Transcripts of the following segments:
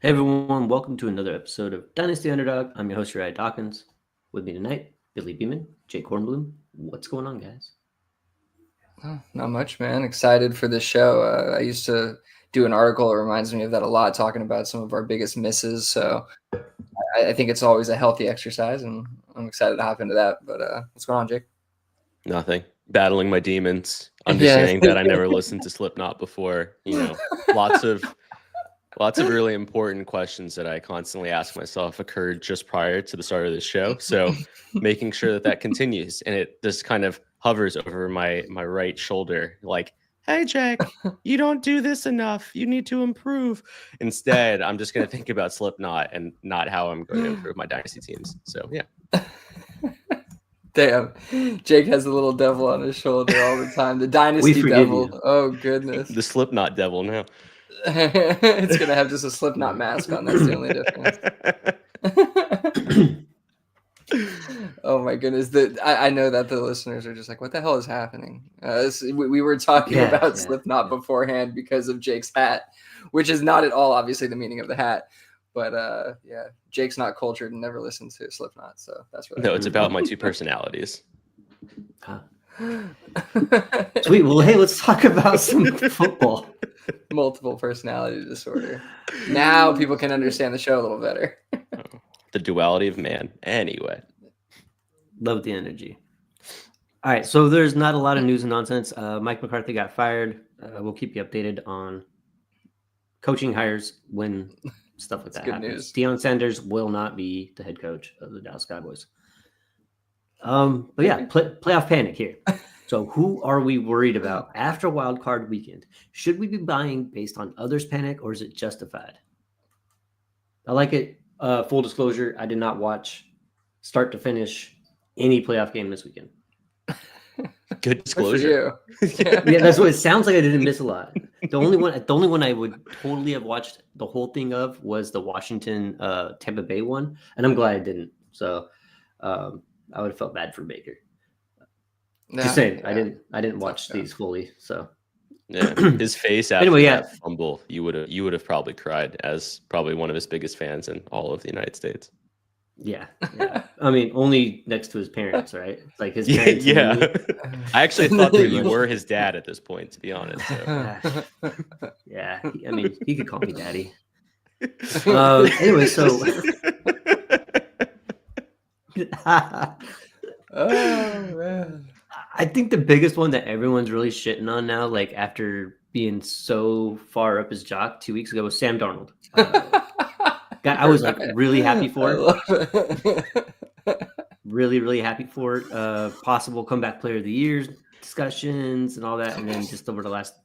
Hey everyone, welcome to another episode of Dynasty Underdog. I'm your host, Uriah Dawkins. With me tonight, Billy Beeman, Jake Hornbloom. What's going on, guys? Oh, not much, man. Excited for this show. I used to do an article that reminds me of that a lot, talking about some of our biggest misses. So I think it's always a healthy exercise, and I'm excited to hop into that. But what's going on, Jake? Nothing. Battling my demons, Yeah. understanding that I never listened to Slipknot before. Lots of really important questions that I constantly ask myself occurred just prior to the start of this show. So making sure that continues, and it just kind of hovers over my right shoulder, like, "Hey, Jake, you don't do this enough. You need to improve." Instead, I'm just going to think about Slipknot and not how I'm going to improve my dynasty teams. So yeah. Damn, Jake has a little devil on his shoulder all the time. The Dynasty devil. You. Oh goodness. The Slipknot devil now. It's gonna have just a Slipknot mask on. That's the only difference. Oh my goodness! I know that the listeners are just like, "What the hell is happening?" We were talking about Slipknot beforehand because of Jake's hat, which is not at all obviously the meaning of the hat. But yeah, Jake's not cultured and never listened to Slipknot, so that's what. No, it's about my two personalities. Sweet. Well, hey, let's talk about some football. Multiple personality disorder. Now people can understand the show a little better. The duality of man. Anyway. Love the energy. All right, so there's not a lot of news and nonsense. Mike McCarthy got fired. We'll keep you updated on coaching hires when stuff like that good happens. news. Deion Sanders will not be the head coach of the Dallas Cowboys. But yeah, playoff panic here. So who are we worried about after Wild Card Weekend? Should we be buying based on others' panic, or is it justified? I like it. Full disclosure, I did not watch start to finish any playoff game this weekend. Good disclosure. Yeah, that's what it sounds like. I didn't miss a lot. The only one I would totally have watched the whole thing of was the Washington Tampa Bay one, and I'm glad I didn't. So I would have felt bad for Baker. Just saying, I didn't watch these fully. So yeah, his face after that fumble, you would have probably cried, as probably one of his biggest fans in all of the United States. Yeah. I mean, only next to his parents, right? It's like his parents. Yeah. I actually thought that you were his dad at this point, to be honest. So. Yeah. I mean, he could call me daddy. Anyway, so. Oh man. I think the biggest one that everyone's really shitting on now, like after being so far up his jock 2 weeks ago, was Sam Darnold. I was like really happy for it. Really, really happy for it. Possible comeback player of the year discussions and all that. And then just over the last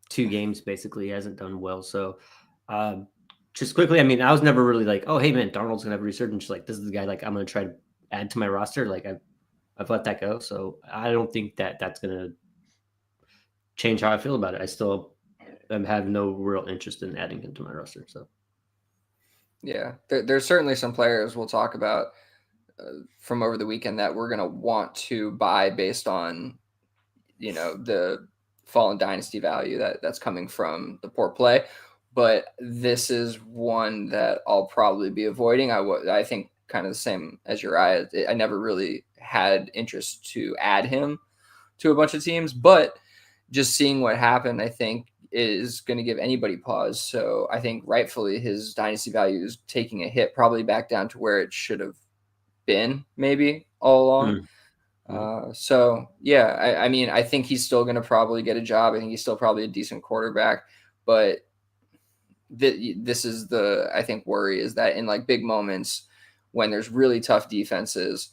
2 games, basically, he hasn't done well. So just quickly, I mean, I was never really like, oh, hey, man, Darnold's going to have a resurgence. Like, this is the guy like I'm going to try to add to my roster. Like, I've let that go. So I don't think that's going to change how I feel about it. I still have no real interest in adding him to my roster. So. Yeah, there's certainly some players we'll talk about from over the weekend that we're going to want to buy based on, the fallen dynasty value that's coming from the poor play. But this is one that I'll probably be avoiding. I think kind of the same as Uriah. I never really had interest to add him to a bunch of teams, but just seeing what happened, I think, is going to give anybody pause. So I think rightfully his dynasty value is taking a hit, probably back down to where it should have been maybe all along. So yeah, I mean, I think he's still going to probably get a job. I think he's still probably a decent quarterback, but this is I think worry is that in like big moments when there's really tough defenses,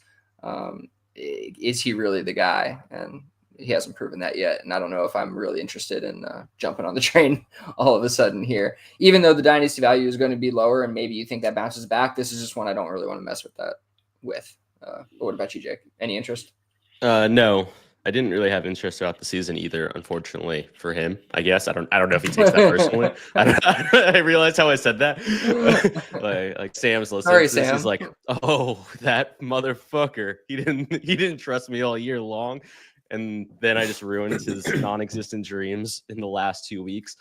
is he really the guy? And he hasn't proven that yet. And I don't know if I'm really interested in jumping on the train all of a sudden here, even though the dynasty value is going to be lower and maybe you think that bounces back. This is just one I don't really want to mess with that with. But what about you, Jake? Any interest? No, I didn't really have interest throughout the season either, unfortunately for him. I guess I don't know if he takes that personally. I realized how I said that. like Sam's listening. Sorry, to this, Sam. he's like, "Oh, that motherfucker! He didn't trust me all year long." And then I just ruined his non-existent dreams in the last 2 weeks.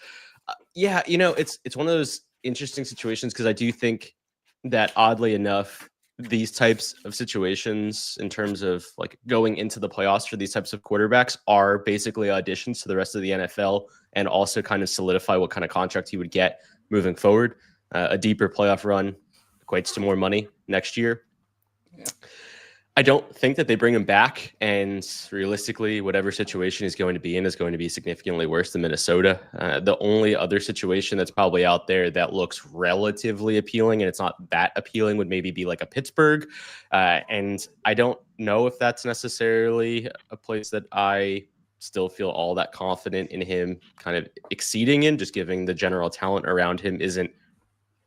Yeah, it's one of those interesting situations because I do think that oddly enough, these types of situations in terms of like going into the playoffs for these types of quarterbacks are basically auditions to the rest of the NFL and also kind of solidify what kind of contract he would get moving forward. A deeper playoff run equates to more money next year. Yeah. I don't think that they bring him back, and realistically, whatever situation he's going to be in is going to be significantly worse than Minnesota. The only other situation that's probably out there that looks relatively appealing, and it's not that appealing, would maybe be like a Pittsburgh. And I don't know if that's necessarily a place that I still feel all that confident in him kind of exceeding in, just giving the general talent around him isn't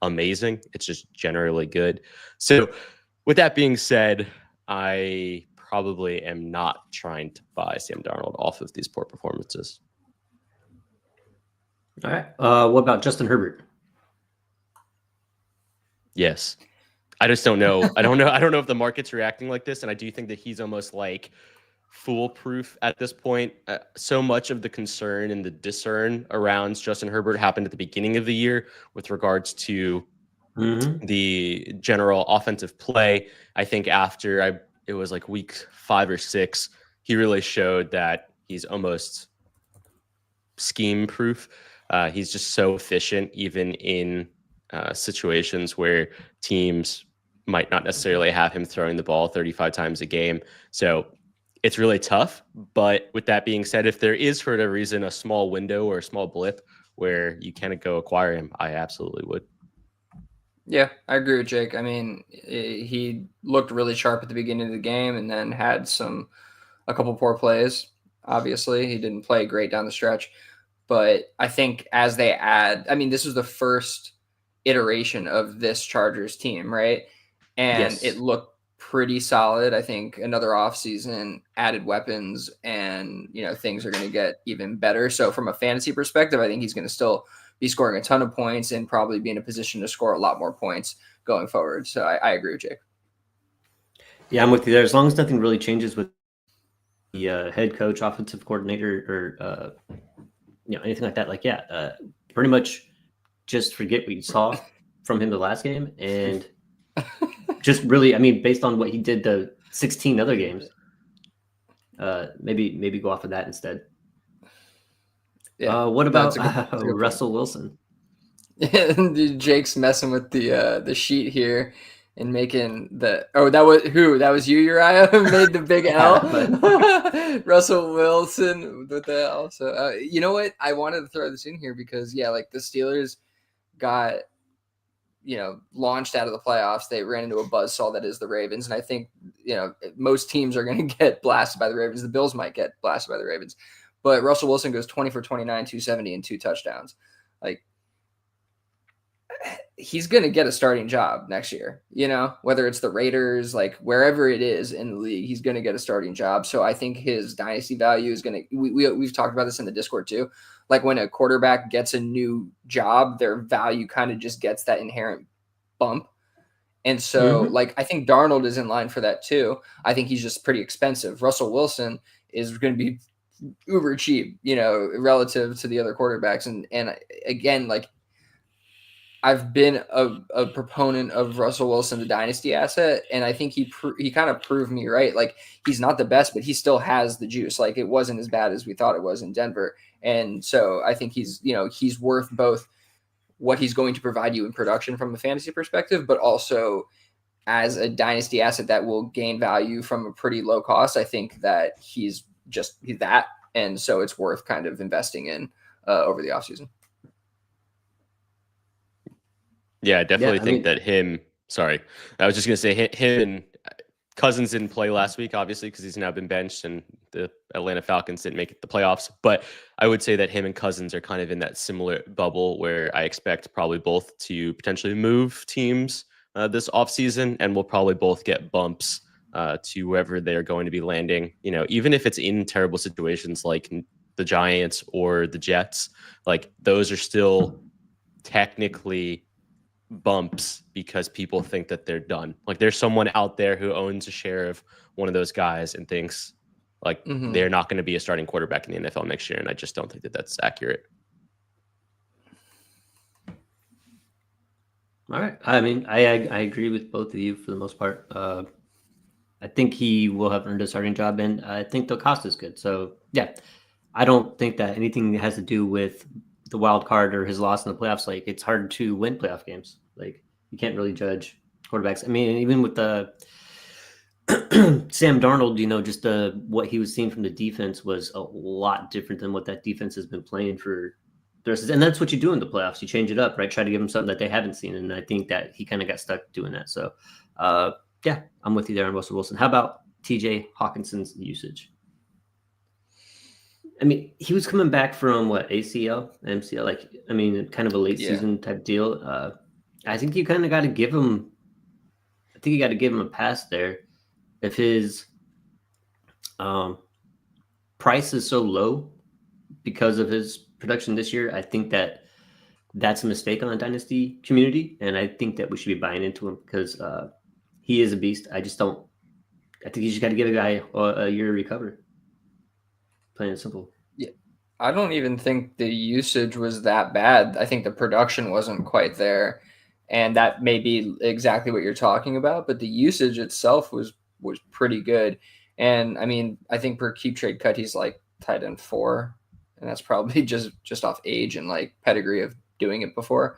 amazing. It's just generally good. So with that being said, I probably am not trying to buy Sam Darnold off of these poor performances. All right. What about Justin Herbert? Yes. I just don't know. I don't know if the market's reacting like this. And I do think that he's almost like foolproof at this point. So much of the concern and the discern around Justin Herbert happened at the beginning of the year with regards to the general offensive play. I think after it was like week 5 or 6, he really showed that he's almost scheme proof. He's just so efficient, even in situations where teams might not necessarily have him throwing the ball 35 times a game. So it's really tough. But with that being said, if there is for whatever reason a small window or a small blip where you can go acquire him, I absolutely would. Yeah, I agree with Jake. I mean, he looked really sharp at the beginning of the game and then had a couple poor plays. Obviously, he didn't play great down the stretch. But I think as they add, I mean, this was the first iteration of this Chargers team, right? And Yes. it looked pretty solid. I think another offseason, added weapons, and, things are going to get even better. So from a fantasy perspective, I think he's going to still be scoring a ton of points and probably be in a position to score a lot more points going forward. So I agree with Jake. Yeah, I'm with you there. As long as nothing really changes with the head coach, offensive coordinator, or anything like that, pretty much just forget what you saw from him the last game, and just really, based on what he did the 16 other games, maybe go off of that instead. Yeah. What about Russell Wilson? Jake's messing with the sheet here and making that was you, Uriah, who made the big L. Russell Wilson with the L. So you know what? I wanted to throw this in here because the Steelers got launched out of the playoffs. They ran into a buzzsaw that is the Ravens, and I think most teams are going to get blasted by the Ravens. The Bills might get blasted by the Ravens, but Russell Wilson goes 20 for 29, 270, and 2 touchdowns. He's going to get a starting job next year, whether it's the Raiders, wherever it is in the league, he's going to get a starting job. So I think his dynasty value is going to, we've talked about this in the Discord too. When a quarterback gets a new job, their value kind of just gets that inherent bump. And so I think Darnold is in line for that too. I think he's just pretty expensive. Russell Wilson is going to be uber cheap, relative to the other quarterbacks. And again, I've been a proponent of Russell Wilson, the dynasty asset, and I think he kind of proved me right. He's not the best, but he still has the juice. It wasn't as bad as we thought it was in Denver, and so I think he's worth both what he's going to provide you in production from a fantasy perspective, but also as a dynasty asset that will gain value from a pretty low cost. I think that he's that, and so it's worth kind of investing in over the offseason. Yeah, I definitely think that him. Sorry, I was just going to say him and Cousins didn't play last week, obviously, because he's now been benched and the Atlanta Falcons didn't make it the playoffs. But I would say that him and Cousins are kind of in that similar bubble where I expect probably both to potentially move teams this offseason, and we'll probably both get bumps to wherever they're going to be landing. Even if it's in terrible situations like the Giants or the Jets, those are still technically bumps because people think that they're done. There's someone out there who owns a share of one of those guys and thinks they're not going to be a starting quarterback in the NFL next year. And I just don't think that that's accurate. All right. I mean, I agree with both of you for the most part. I think he will have earned a starting job, and I think the cost is good. So yeah, I don't think that anything has to do with the wild card or his loss in the playoffs. Like it's hard to win playoff games. Like you can't really judge quarterbacks. I mean, even with the Sam Darnold, just what he was seeing from the defense was a lot different than what that defense has been playing for the rest. And that's what you do in the playoffs. You change it up, right? Try to give them something that they haven't seen. And I think that he kind of got stuck doing that. So, yeah, I'm with you there on Russell Wilson. How about TJ Hawkinson's usage? I mean, he was coming back from what, ACL, MCL, kind of a late season type deal. I think you kind of got to give him. I think you got to give him a pass there. If his price is so low because of his production this year, I think that that's a mistake on the Dynasty community, and I think that we should be buying into him because he is a beast. I think you just got to give a guy a year to recover. Plain and simple. Yeah, I don't even think the usage was that bad. I think the production wasn't quite there, and that may be exactly what you're talking about. But the usage itself was pretty good. And I mean, I think per keep trade cut, he's like tight end 4, and that's probably just off age and like pedigree of doing it before,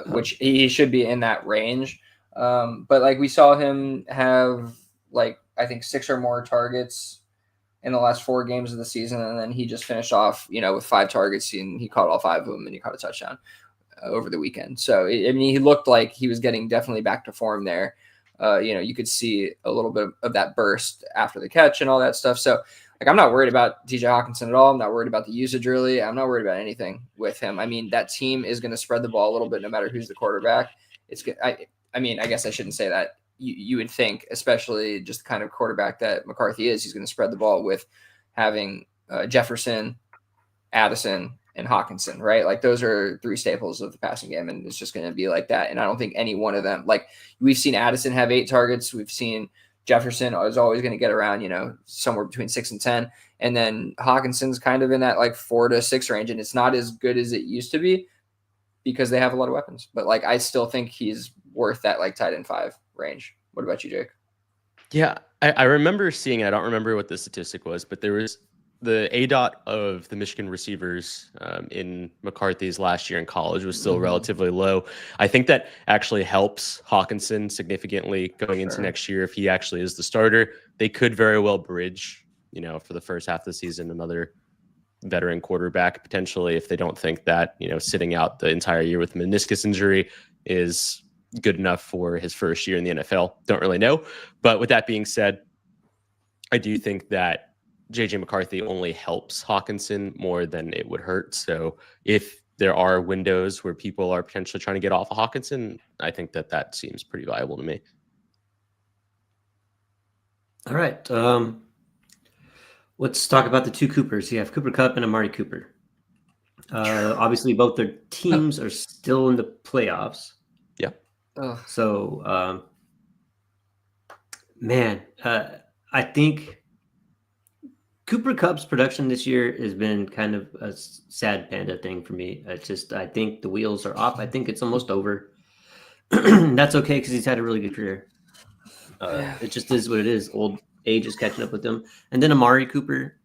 which he should be in that range. But like we saw him have like I think 6 or more targets in the last 4 games of the season, and then he just finished off, with 5 targets, and he caught all 5 of them, and he caught a touchdown over the weekend. So I mean, he looked like he was getting definitely back to form there. You could see a little bit of that burst after the catch and all that stuff. So like, I'm not worried about TJ Hawkinson at all. I'm not worried about the usage really. I'm not worried about anything with him. I mean, that team is going to spread the ball a little bit no matter who's the quarterback. It's good. I mean, I guess I shouldn't say that. You would think, especially just the kind of quarterback that McCarthy is, he's going to spread the ball with having Jefferson, Addison, and Hawkinson, right? Like those are 3 staples of the passing game, and it's just going to be like that. And I don't think any one of them, like we've seen Addison have 8 targets. We've seen Jefferson is always going to get around, somewhere between 6 and 10. And then Hawkinson's kind of in that like 4 to 6 range. And it's not as good as it used to be because they have a lot of weapons. But like, I still think he's worth that like tight end 5 range. What about you, Jake? Yeah, I remember seeing, I don't remember what the statistic was, but there was the ADOT of the Michigan receivers in McCarthy's last year in college was still relatively low. I think that actually helps Hawkinson significantly going into next year. If he actually is the starter, they could very well bridge, for the first half of the season, another veteran quarterback potentially, if they don't think that, sitting out the entire year with meniscus injury is good enough for his first year in the NFL. Don't really know. But with that being said, I do think that JJ McCarthy only helps Hawkinson more than it would hurt. So if there are windows where people are potentially trying to get off of Hawkinson, I think that seems pretty viable to me. All right. Let's talk about the 2 Coopers. You have Cooper Kupp and Amari Cooper. Obviously, both their teams are still in the playoffs. Yeah. So, I think Cooper Kupp's production this year has been kind of a sad panda thing for me. I think the wheels are off. I think it's almost over. That's okay because he's had a really good career. It just is what it is. Old age is catching up with him. And then Amari Cooper,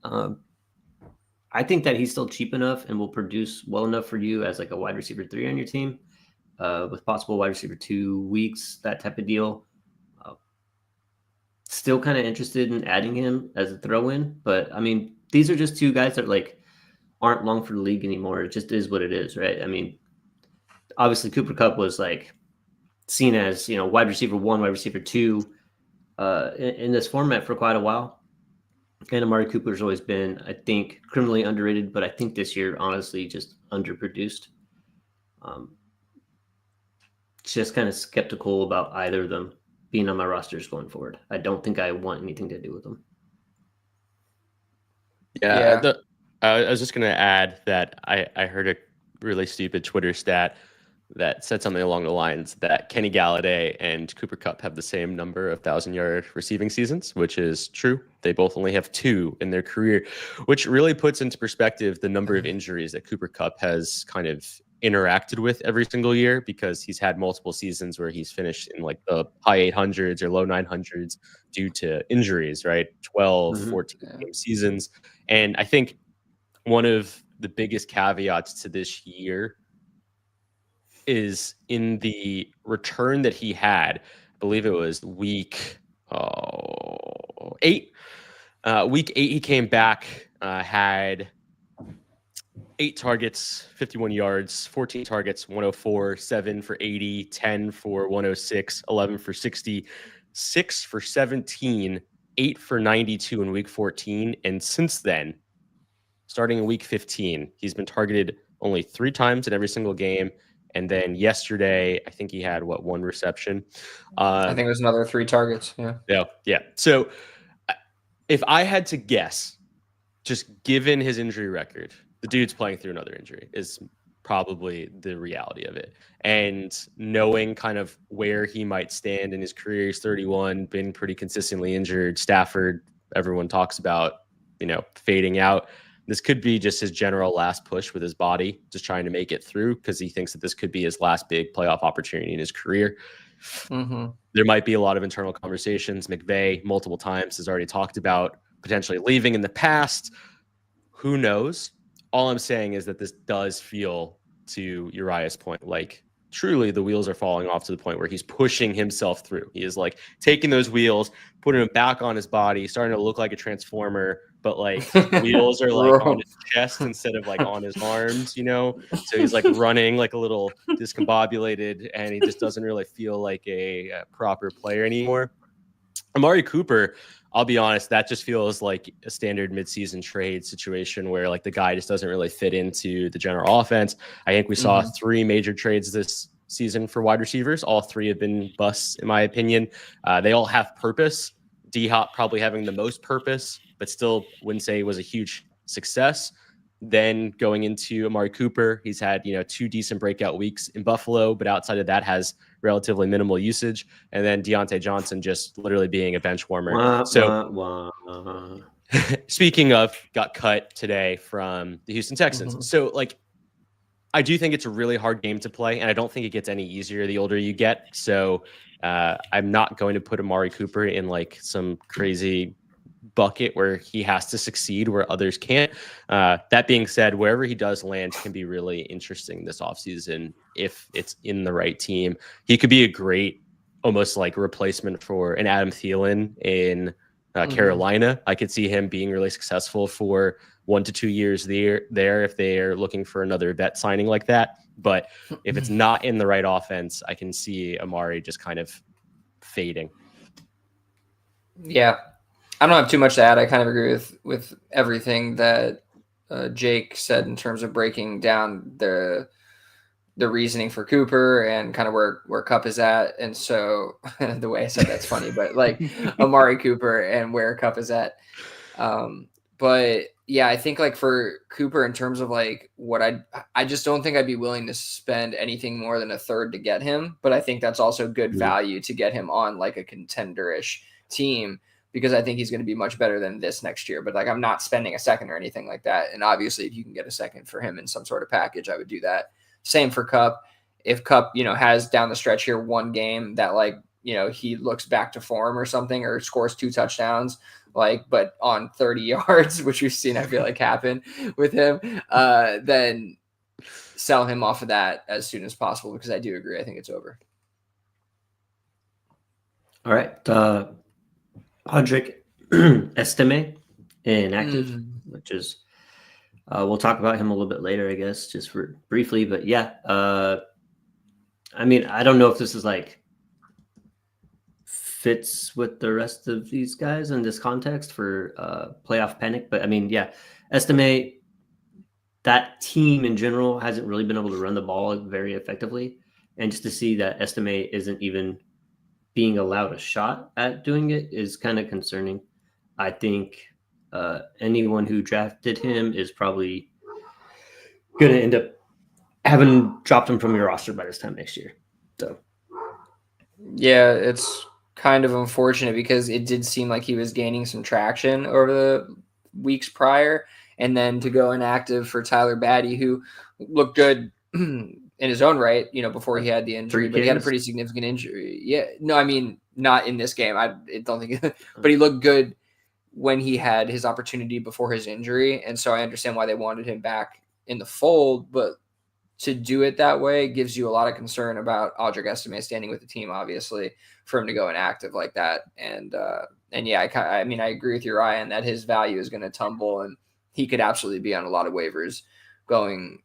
I think that he's still cheap enough and will produce well enough for you as like a wide receiver 3 on your team. With possible wide receiver 2 weeks, that type of deal. Still kind of interested in adding him as a throw-in, but I mean, these are just 2 guys that like aren't long for the league anymore. It just is what it is, right? I mean, obviously Cooper Kupp was like seen as, wide receiver 1, wide receiver 2 in this format for quite a while. And Amari Cooper's always been, I think, criminally underrated, but I think this year, honestly, just underproduced. Just kind of skeptical about either of them being on my rosters going forward. I don't think I want anything to do with them. Yeah. I was just going to add that I heard a really stupid Twitter stat that said something along the lines that Kenny Galladay and Cooper Kupp have the same number of 1,000-yard receiving seasons, which is true. They both only have 2 in their career, which really puts into perspective the number of injuries that Cooper Kupp has kind of interacted with every single year, because he's had multiple seasons where he's finished in like the high 800s or low 900s due to injuries, right? 12, 14 game seasons. And I think one of the biggest caveats to this year is in the return that he had. I believe it was week 8. Week 8, he came back, had 8 targets, 51 yards, 14 targets, 104, 7 for 80, 10 for 106, 11 for 60, 6 for 17, 8 for 92 in week 14. And since then, starting in week 15, he's been targeted only 3 times in every single game. And then yesterday, I think he had, 1 reception? I think it was another 3 targets. Yeah. So if I had to guess, just given his injury record, the dude's playing through another injury is probably the reality of it. And knowing kind of where he might stand in his career, he's 31, been pretty consistently injured. Stafford, everyone talks about, fading out. This could be just his general last push with his body, just trying to make it through, because he thinks that this could be his last big playoff opportunity in his career. Mm-hmm. There might be a lot of internal conversations. McVay multiple times has already talked about potentially leaving in the past. Who knows? All I'm saying is that this does feel, to Uriah's point, like truly the wheels are falling off to the point where he's pushing himself through. He is like taking those wheels, putting them back on his body, starting to look like a transformer, but like the wheels are like on his chest instead of like on his arms, So he's like running like a little discombobulated, and he just doesn't really feel like a proper player anymore. Amari Cooper, I'll be honest, that just feels like a standard midseason trade situation where like the guy just doesn't really fit into the general offense. I think we saw 3 major trades this season for wide receivers. All 3 have been busts, in my opinion. They all have purpose. D-Hop probably having the most purpose, but still wouldn't say it was a huge success. Then going into Amari Cooper, he's had 2 decent breakout weeks in Buffalo, but outside of that has relatively minimal usage. And then Deontay Johnson just literally being a bench warmer. Speaking of, got cut today from the Houston Texans. So like, I do think it's a really hard game to play, and I don't think it gets any easier the older you get. So I'm not going to put Amari Cooper in like some crazy bucket where he has to succeed where others can't. That being said, wherever he does land can be really interesting this offseason if it's in the right team. He could be a great, almost like replacement for an Adam Thielen in Carolina. I could see him being really successful for 1 to 2 years there if they are looking for another vet signing like that. But if it's not in the right offense, I can see Amari just kind of fading. Yeah. I don't have too much to add. I kind of agree with everything that Jake said in terms of breaking down the reasoning for Cooper and kind of where Cup is at. And so the way I said that's funny, but like Amari Cooper and where Cup is at. But yeah, I think like for Cooper in terms of like what I just don't think I'd be willing to spend anything more than a third to get him. But I think that's also good value to get him on like a contender-ish team, because I think he's going to be much better than this next year. But like, I'm not spending a second or anything like that. And obviously if you can get a second for him in some sort of package, I would do that. Same for Cup. If Cup, has down the stretch here 1 game that like, he looks back to form or something, or scores 2 touchdowns, but on 30 yards, which we've seen, I feel like happen with him, then sell him off of that as soon as possible, because I do agree. I think it's over. All right. Audric Estime inactive, which is we'll talk about him a little bit later, I guess, just for briefly. But yeah, I mean, I don't know if this is like fits with the rest of these guys in this context for playoff panic. But I mean, yeah, Estime, that team in general hasn't really been able to run the ball very effectively. And just to see that Estime isn't even being allowed a shot at doing it is kind of concerning. I think anyone who drafted him is probably going to end up having dropped him from your roster by this time next year. So, yeah, it's kind of unfortunate because it did seem like he was gaining some traction over the weeks prior, and then to go inactive for Tyler Batty, who looked good in his own right, before he had the injury, but he had a pretty significant injury. Yeah. No, I mean, not in this game. I don't think, but he looked good when he had his opportunity before his injury. And so I understand why they wanted him back in the fold, but to do it that way gives you a lot of concern about Audric Estime standing with the team, obviously, for him to go inactive like that. And yeah, I mean, I agree with you, Ryan, that his value is going to tumble, and he could absolutely be on a lot of waivers going,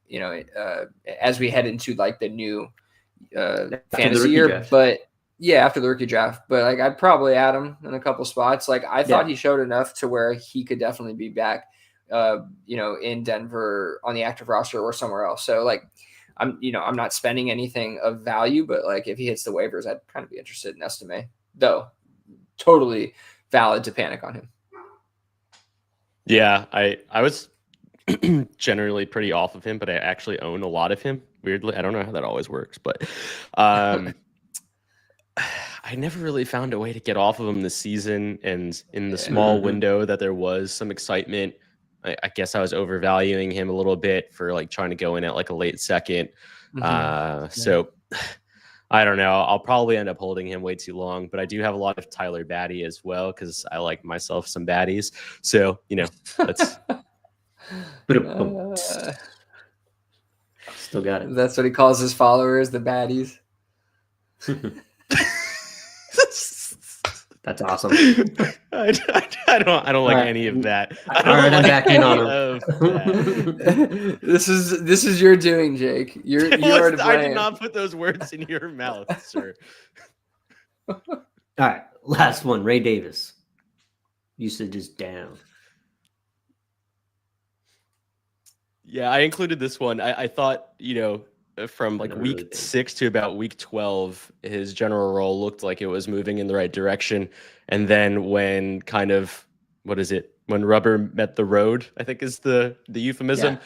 as we head into like the new fantasy year. Draft. But yeah, after the rookie draft, but like I'd probably add him in a couple spots. Like I thought he showed enough to where he could definitely be back, in Denver on the active roster or somewhere else. So like I'm not spending anything of value, but like if he hits the waivers, I'd kind of be interested in Estime, though. Totally valid to panic on him. Yeah, I was generally pretty off of him, but I actually own a lot of him. Weirdly, I don't know how that always works, but I never really found a way to get off of him this season. And in the small window that there was some excitement, I guess I was overvaluing him a little bit for like trying to go in at like a late second. So I don't know. I'll probably end up holding him way too long, but I do have a lot of Tyler Batty as well because I like myself some baddies. So, that's. Still got it. That's what he calls his followers, the baddies. That's awesome. I don't like any of that. I don't I'm like backing on him. This is your doing, Jake. You are to blame. I did not put those words in your mouth, sir. All right, last one. Ray Davis. Usage is down. Yeah, I included this one. I thought, from like week 6 to about week 12, his general role looked like it was moving in the right direction. And then when kind of, when rubber met the road, I think is the euphemism.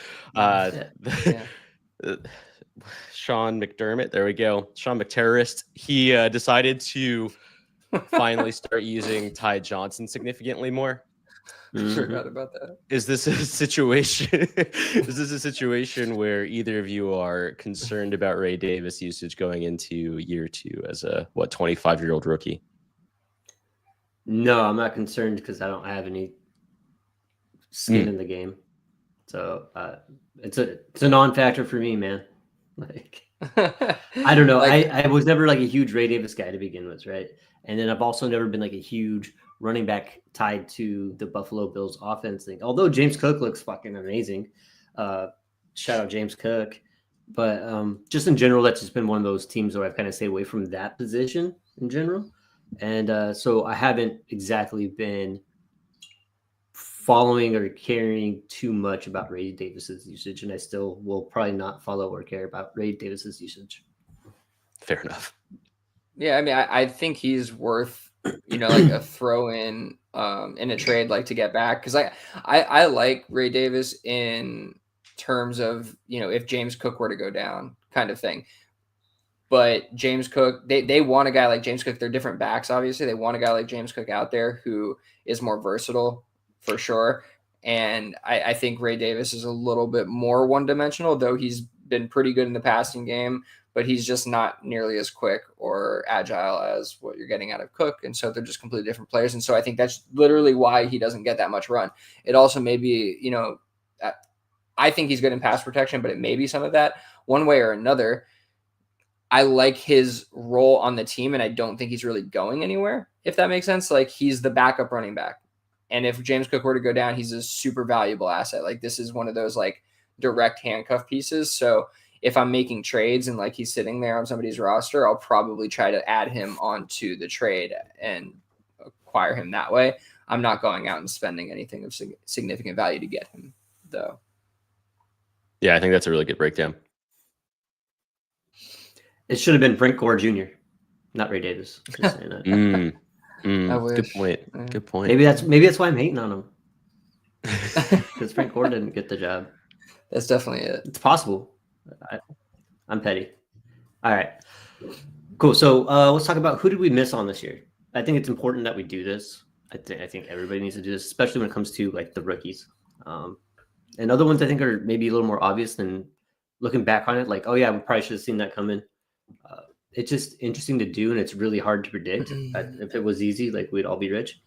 Sean McDermott, there we go. Sean McTerrorist. He decided to finally start using Ty Johnson significantly more. Forgot about that. Is this a situation? Is this a situation where either of you are concerned about Ray Davis usage going into year 2 as a 25-year-old rookie? No, I'm not concerned because I don't have any skin in the game. So it's a non-factor for me, man. Like I don't know. I was never like a huge Ray Davis guy to begin with, right? And then I've also never been like a huge running back tied to the Buffalo Bills offense thing. Although James Cook looks fucking amazing. Shout out James Cook. But just in general, that's just been one of those teams where I've kind of stayed away from that position in general. And so I haven't exactly been following or caring too much about Ray Davis's usage. And I still will probably not follow or care about Ray Davis's usage. Fair enough. Yeah, I mean, I think he's worth, like a throw in a trade, like to get back. Because I like Ray Davis in terms of, if James Cook were to go down kind of thing. But James Cook, they want a guy like James Cook. They're different backs, obviously. They want a guy like James Cook out there who is more versatile for sure. And I think Ray Davis is a little bit more one-dimensional, though he's been pretty good in the passing game. But he's just not nearly as quick or agile as what you're getting out of Cook. And so they're just completely different players. And so I think that's literally why he doesn't get that much run. It also may be, I think he's good in pass protection, but it may be some of that one way or another. I like his role on the team, and I don't think he's really going anywhere, if that makes sense. Like, he's the backup running back. And if James Cook were to go down, he's a super valuable asset. Like, this is one of those, like, direct handcuff pieces. So if I'm making trades and like he's sitting there on somebody's roster, I'll probably try to add him onto the trade and acquire him that way. I'm not going out and spending anything of significant value to get him, though. Yeah, I think that's a really good breakdown. It should have been Frank Gore Jr., not Ray Davis. Just saying that. Good point. Good point. Maybe that's why I'm hating on him. Because Frank Gore didn't get the job. That's definitely it. It's possible. I'm petty. All right. Cool. So let's talk about who did we miss on this year. I think it's important that we do this. I think everybody needs to do this, especially when it comes to like the rookies. And other ones I think are maybe a little more obvious than looking back on it, like, oh yeah, we probably should have seen that coming. It's just interesting to do, and it's really hard to predict. If it was easy, like we'd all be rich.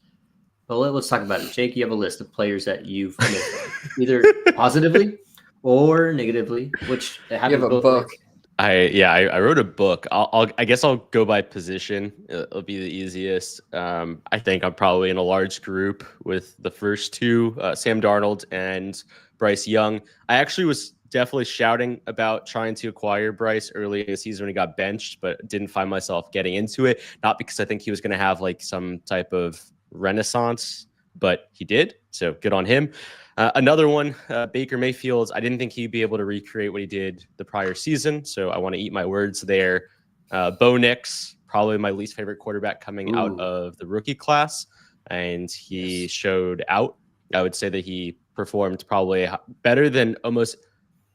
But let's talk about it. Jake, you have a list of players that you've missed on, either positively or negatively, which You have a book. I wrote a book. I guess I'll go by position. It'll be the easiest. I think I'm probably in a large group with the first two, Sam Darnold and Bryce Young. I actually was definitely shouting about trying to acquire Bryce early in the season when he got benched, but didn't find myself getting into it. Not because I think he was going to have like some type of renaissance, but he did. So good on him. Another one, Baker Mayfield. I didn't think he'd be able to recreate what he did the prior season, so I want to eat my words there. Bo Nix, probably my least favorite quarterback coming out of the rookie class, and he showed out. I would say that he performed probably better than almost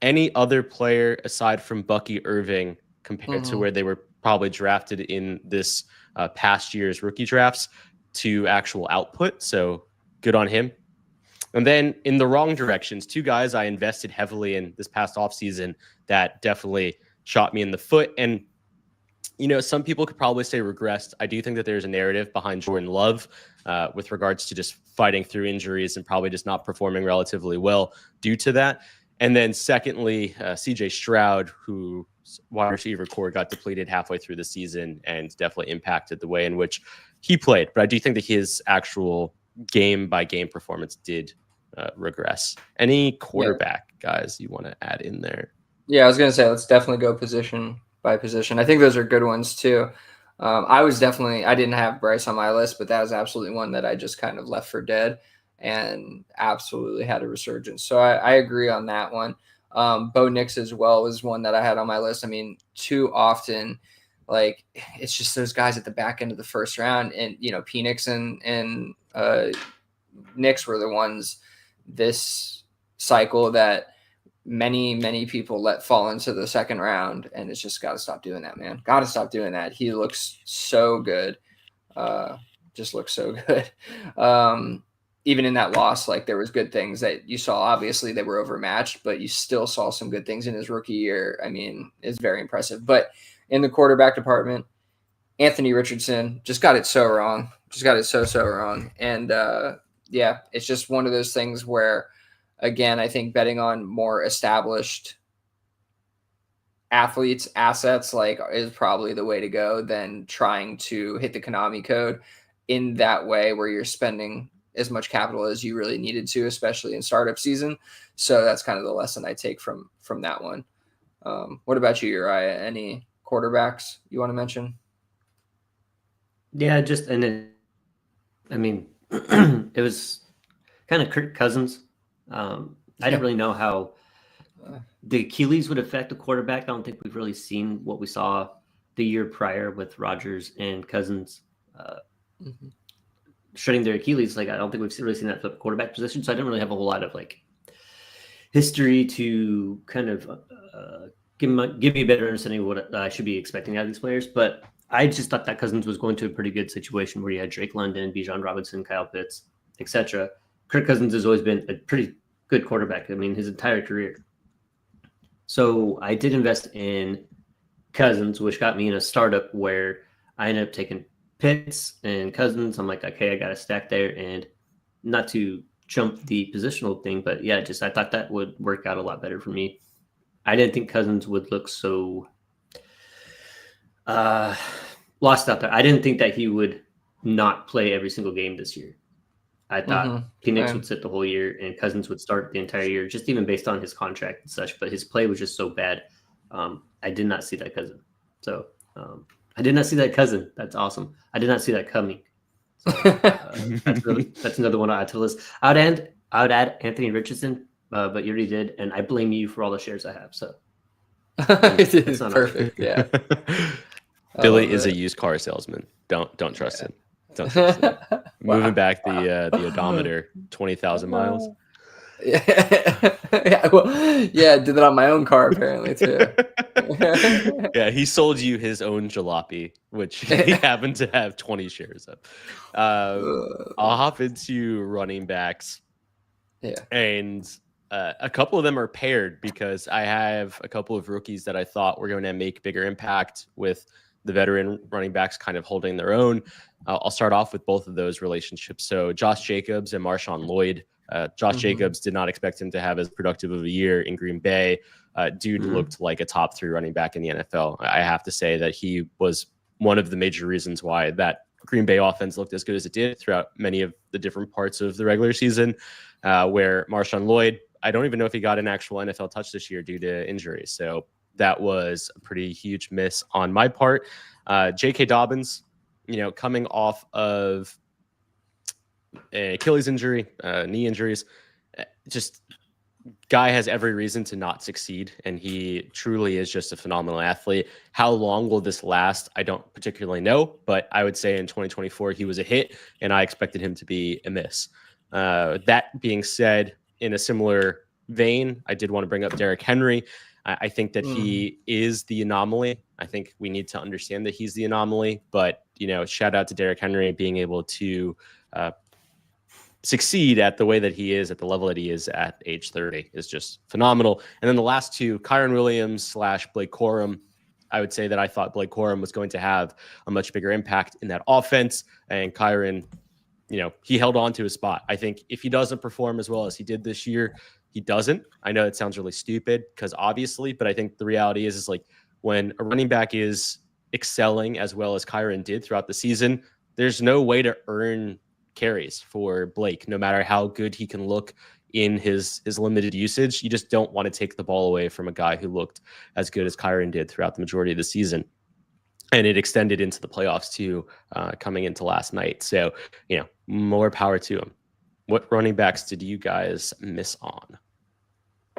any other player aside from Bucky Irving compared to where they were probably drafted in this past year's rookie drafts to actual output. So good on him. And then in the wrong directions, two guys I invested heavily in this past offseason that definitely shot me in the foot. And, you know, some people could probably say regressed. I do think that there's a narrative behind Jordan Love with regards to just fighting through injuries and probably just not performing relatively well due to that. And then secondly, CJ Stroud, whose wide receiver core got depleted halfway through the season and definitely impacted the way in which he played. But I do think that his actual game by game performance did regress. Any quarterback guys you want to add in there? Yeah, I was going to say, let's definitely go position by position. I think those are good ones too. I didn't have Bryce on my list, but that was absolutely one that I just kind of left for dead and absolutely had a resurgence. So I agree on that one. Bo Nix as well was one that I had on my list. I mean, too often, like, it's just those guys at the back end of the first round, and, you know, Penix and Nix were the ones this cycle that many people let fall into the second round, and it's just got to stop doing that, man. Got to stop doing that. He looks so good. Just looks so good. Even in that loss, like, there was good things that you saw. Obviously they were overmatched, but you still saw some good things in his rookie year. I mean, it's very impressive. But in the quarterback department, Anthony Richardson just got it so wrong. Just got it so wrong. And yeah, it's just one of those things where, again, I think betting on more established athletes' assets like is probably the way to go than trying to hit the Konami code in that way where you're spending as much capital as you really needed to, especially in startup season. So that's kind of the lesson I take from that one. What about you, Uriah? Any quarterbacks you want to mention? Yeah, I mean, it was kind of Kirk Cousins. I didn't really know how the Achilles would affect the quarterback. I don't think we've really seen what we saw the year prior with Rodgers and Cousins shredding their Achilles. Like, I don't think we've really seen that flip quarterback position. So I didn't really have a whole lot of like history to kind of give me a better understanding of what I should be expecting out of these players. But I just thought that Cousins was going to a pretty good situation where you had Drake London, Bijan Robinson, Kyle Pitts, etc. Kirk Cousins has always been a pretty good quarterback. I mean, his entire career. So I did invest in Cousins, which got me in a startup where I ended up taking Pitts and Cousins. I'm like, okay, I got a stack there, and not to jump the positional thing, but yeah, just I thought that would work out a lot better for me. I didn't think Cousins would look so lost out there. I didn't think that he would not play every single game this year. I thought Penix would sit the whole year and Cousins would start the entire year, just even based on his contract and such. But his play was just so bad. I did not see that cousin. So I did not see that cousin. That's awesome. I did not see that coming. So, that's another one I had to list. I would add Anthony Richardson, but you already did, and I blame you for all the shares I have. So it's perfect. Yeah. Billy is a used car salesman. Don't trust him. Don't trust him. Moving back the odometer, 20,000 miles. Yeah, well, yeah, I did that on my own car apparently too. Yeah, he sold you his own jalopy, which he happened to have 20 shares of. I'll hop into running backs. Yeah. And A couple of them are paired because I have a couple of rookies that I thought were going to make bigger impact with the veteran running backs kind of holding their own. I'll start off with both of those relationships. So Josh Jacobs and Marshawn Lloyd. Josh Jacobs did not expect him to have as productive of a year in Green Bay. Dude looked like a top 3 running back in the NFL. I have to say that he was one of the major reasons why that Green Bay offense looked as good as it did throughout many of the different parts of the regular season, where Marshawn Lloyd, I don't even know if he got an actual NFL touch this year due to injuries. So that was a pretty huge miss on my part. J.K. Dobbins, coming off of an Achilles injury, knee injuries, just guy has every reason to not succeed, and he truly is just a phenomenal athlete. How long will this last? I don't particularly know, but I would say in 2024 he was a hit, and I expected him to be a miss. That being said, in a similar vein, I did want to bring up Derrick Henry. I think that he is the anomaly. I think we need to understand that he's the anomaly, but shout out to Derrick Henry being able to succeed at the way that he is, at the level that he is at age 30 is just phenomenal. And then the last two, Kyron Williams / Blake Corum. I would say that I thought Blake Corum was going to have a much bigger impact in that offense. And Kyron, he held on to his spot. I think if he doesn't perform as well as he did this year, he doesn't. I know it sounds really stupid because obviously, but I think the reality is like when a running back is excelling as well as Kyron did throughout the season, there's no way to earn carries for Blake, no matter how good he can look in his limited usage. You just don't want to take the ball away from a guy who looked as good as Kyron did throughout the majority of the season. And it extended into the playoffs too, coming into last night. So, more power to him. What running backs did you guys miss on?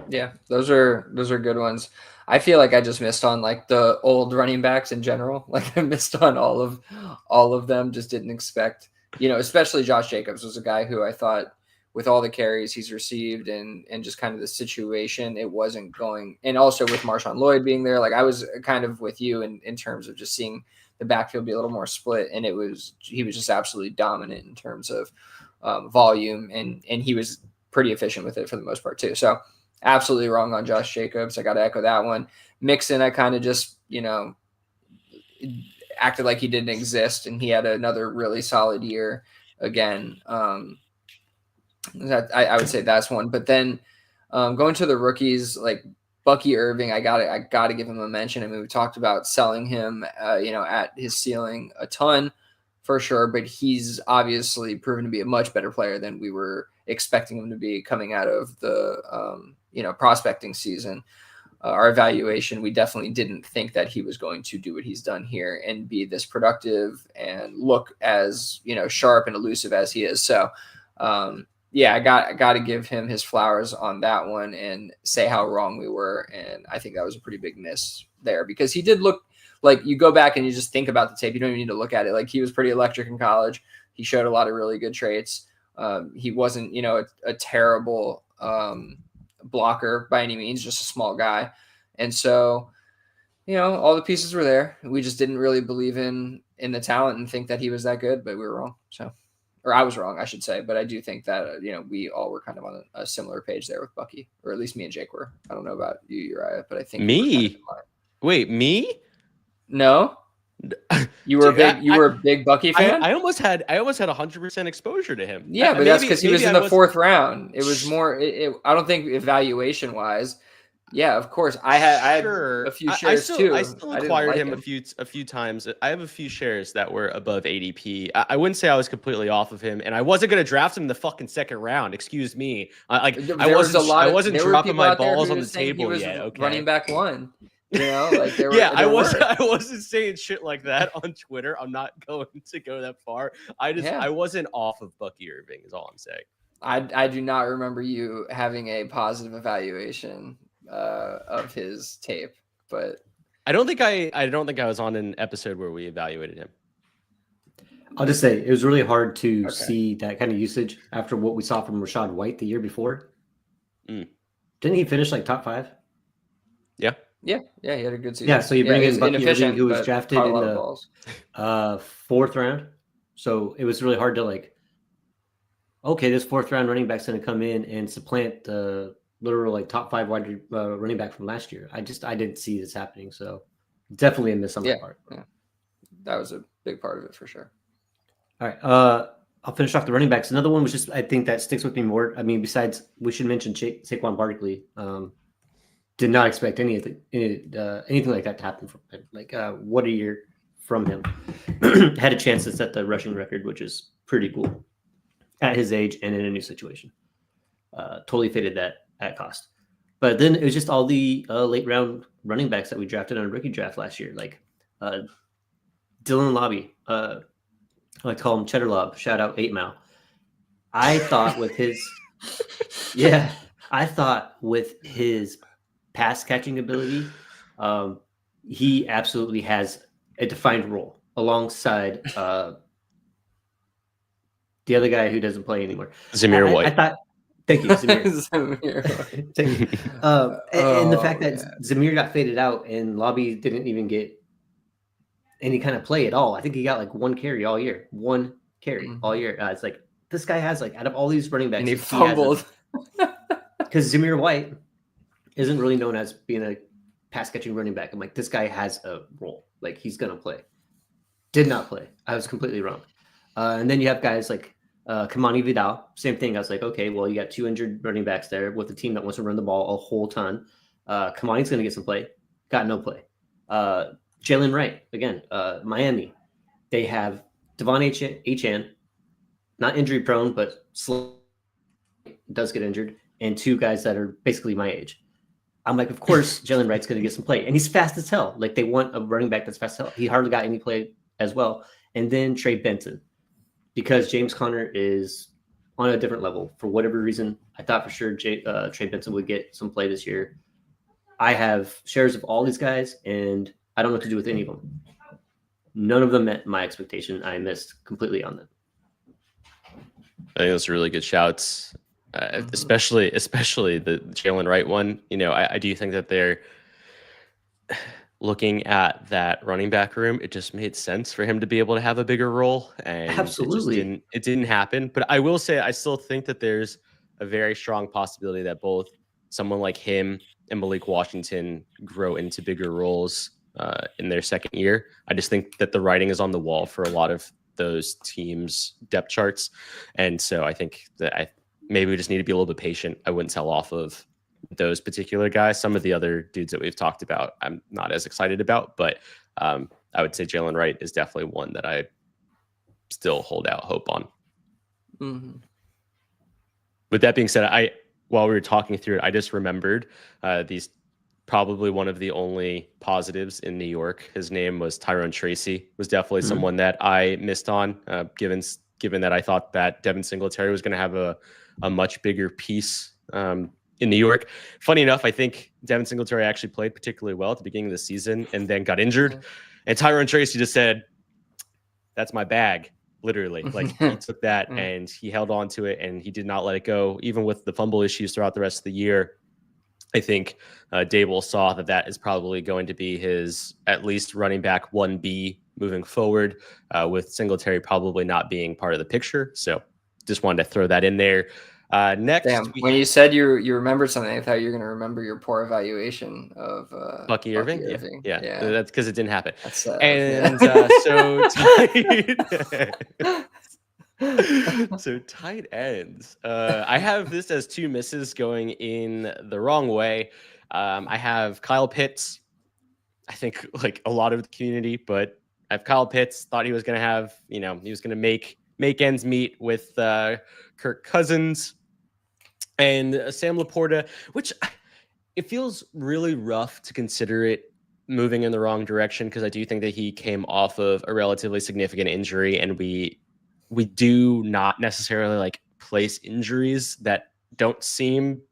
Yeah, those are good ones. I feel like I just missed on like the old running backs in general. Like I missed on all of them. Just didn't expect, especially Josh Jacobs was a guy who I thought with all the carries he's received and just kind of the situation, it wasn't going. And also with Marshawn Lloyd being there, like I was kind of with you in terms of just seeing the backfield be a little more split. And he was just absolutely dominant in terms of volume and he was pretty efficient with it for the most part too. So absolutely wrong on Josh Jacobs. I got to echo that one. Mixon, I kind of just, acted like he didn't exist, and he had another really solid year again. That I would say that's one. But then going to the rookies, like Bucky Irving, I got to give him a mention. I mean, we talked about selling him, at his ceiling a ton for sure, but he's obviously proven to be a much better player than we were expecting him to be coming out of the prospecting season. Our evaluation, we definitely didn't think that he was going to do what he's done here and be this productive and look as sharp and elusive as he is. So I got to give him his flowers on that one and say how wrong we were. And I think that was a pretty big miss there because he did look like, you go back and you just think about the tape. You don't even need to look at it. Like he was pretty electric in college. He showed a lot of really good traits. He wasn't, a terrible blocker by any means, just a small guy. And so, all the pieces were there. We just didn't really believe in the talent and think that he was that good, but we were wrong. So, or I was wrong, I should say. But I do think that, we all were kind of on a similar page there with Bucky, or at least me and Jake were. I don't know about you, Uriah, but I think me. Wait, me? No. You were a big Bucky fan. I almost had 100% exposure to him. Yeah, but that's because he was in the fourth round. It was more. I don't think evaluation wise. Yeah, of course. I had a few shares too. I still acquired him a few times. I have a few shares that were above ADP. I wouldn't say I was completely off of him, and I wasn't going to draft him in the fucking second round. Excuse me. I wasn't dropping my balls on the table yet. Okay, running back one. I wasn't saying shit like that on Twitter. I'm not going to go that far. I wasn't off of Bucky Irving is all I'm saying. I do not remember you having a positive evaluation of his tape, but I don't think I was on an episode where we evaluated him. I'll just say it was really hard to see that kind of usage after what we saw from Rachaad White the year before. Didn't he finish like top 5? Yeah, he had a good season. Yeah, so you bring in Bucky Irving, who was drafted in the 4th round. So it was really hard to this 4th round running back's going to come in and supplant the literal like top 5 wide running back from last year. I didn't see this happening. So definitely a miss on my part. Yeah, that was a big part of it for sure. All right. I'll finish off the running backs. Another one was just I think that sticks with me more. I mean, besides we should mention Saquon Barkley. Did not expect anything like that to happen from him. Like what a year from him. Had a chance to set the rushing record, which is pretty cool at his age and in a new situation. Totally faded that at cost. But then it was just all the late round running backs that we drafted on a rookie draft last year, like Dylan Lobby. I like to call him Cheddar Lob. Shout out 8 Mile. I thought with his pass catching ability, he absolutely has a defined role alongside the other guy who doesn't play anymore. Zamir White. I thought, thank you, Zamir. And the fact that Zamir got faded out and Lobby didn't even get any kind of play at all. I think he got like 1 carry all year. 1 carry all year. It's like this guy has like out of all these running backs, and he fumbled because Zamir White isn't really known as being a pass catching running back. I'm like, this guy has a role. Like he's gonna play. Did not play. I was completely wrong. And then you have guys like Kamani Vidal. Same thing. I was like, okay, well, you got 2 injured running backs there with a team that wants to run the ball a whole ton. Kamani's gonna get some play. Got no play. Jalen Wright again. Miami. They have Devon Achane, not injury prone, but does get injured, and 2 guys that are basically my age. I'm like, of course, Jalen Wright's going to get some play. And he's fast as hell. Like, they want a running back that's fast as hell. He hardly got any play as well. And then Trey Benson. Because James Conner is on a different level. For whatever reason, I thought for sure Trey Benson would get some play this year. I have shares of all these guys, and I don't know what to do with any of them. None of them met my expectation. I missed completely on them. I think those are really good shouts. Especially the Jalen Wright one. You know, I do think that they're looking at that running back room. It just made sense for him to be able to have a bigger role, and absolutely it didn't happen. But I will say, I still think that there's a very strong possibility that both someone like him and Malik Washington grow into bigger roles in their second year. I just think that the writing is on the wall for a lot of those teams' depth charts, and so I think that maybe we just need to be a little bit patient. I wouldn't sell off of those particular guys. Some of the other dudes that we've talked about, I'm not as excited about, but I would say Jalen Wright is definitely one that I still hold out hope on. Mm-hmm. With that being said, while we were talking through it, I just remembered these probably one of the only positives in New York. His name was Tyrone Tracy. Was definitely someone that I missed on, given that I thought that Devin Singletary was going to have a much bigger piece in New York. Funny enough, I think Devin Singletary actually played particularly well at the beginning of the season and then got injured. And Tyrone Tracy just said, "That's my bag," literally. Like he took that and he held on to it and he did not let it go, even with the fumble issues throughout the rest of the year. I think Dable saw that is probably going to be his at least running back 1B moving forward, with Singletary probably not being part of the picture. So just wanted to throw that in there. Next, when you said you remembered something, I thought you were going to remember your poor evaluation of Bucky Irving. Yeah. That's because it didn't happen. That's sad. And so tight ends. I have this as 2 misses going in the wrong way. I have Kyle Pitts. I think like a lot of the community, but I have Kyle Pitts. Thought he was going to have, he was going to make ends meet with Kirk Cousins and Sam Laporta, which it feels really rough to consider it moving in the wrong direction, because I do think that he came off of a relatively significant injury, and we do not necessarily like place injuries that don't seem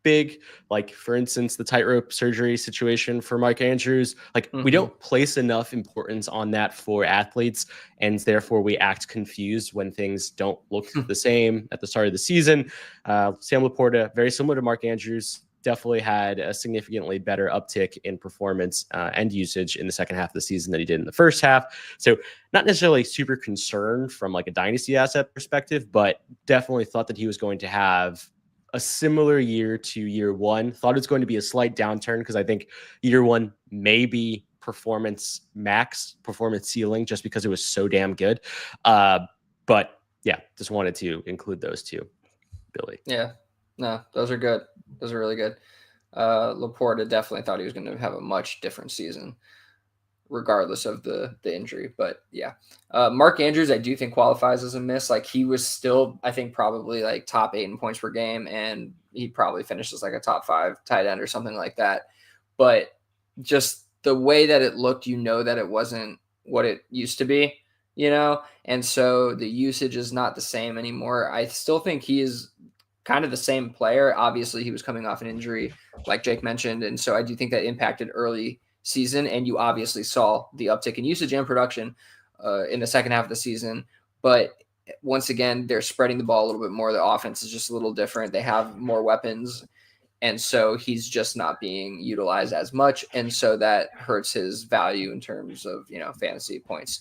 big. Like, for instance, the tightrope surgery situation for Mark Andrews. Like, we don't place enough importance on that for athletes, and therefore we act confused when things don't look the same at the start of the season. Sam Laporta, very similar to Mark Andrews, definitely had a significantly better uptick in performance and usage in the second half of the season than he did in the first half. So not necessarily super concerned from like a dynasty asset perspective, but definitely thought that he was going to have a similar year to year one. Thought it was going to be a slight downturn because I think year one maybe performance ceiling just because it was so damn good. But yeah, just wanted to include those two, Billy. Yeah, no, those are good. Those are really good. Laporta definitely thought he was going to have a much different season, regardless of the injury. But yeah, Mark Andrews, I do think qualifies as a miss. Like he was still, I think, probably like top 8 in points per game, and he probably finished as like a top 5 tight end or something like that. But just the way that it looked, that it wasn't what it used to be, and so the usage is not the same anymore. I still think he is kind of the same player. Obviously, he was coming off an injury, like Jake mentioned, and so I do think that impacted early season, and you obviously saw the uptick in usage and production in the second half of the season. But once again, they're spreading the ball a little bit more. The offense is just a little different. They have more weapons, and so he's just not being utilized as much, and so that hurts his value in terms of fantasy points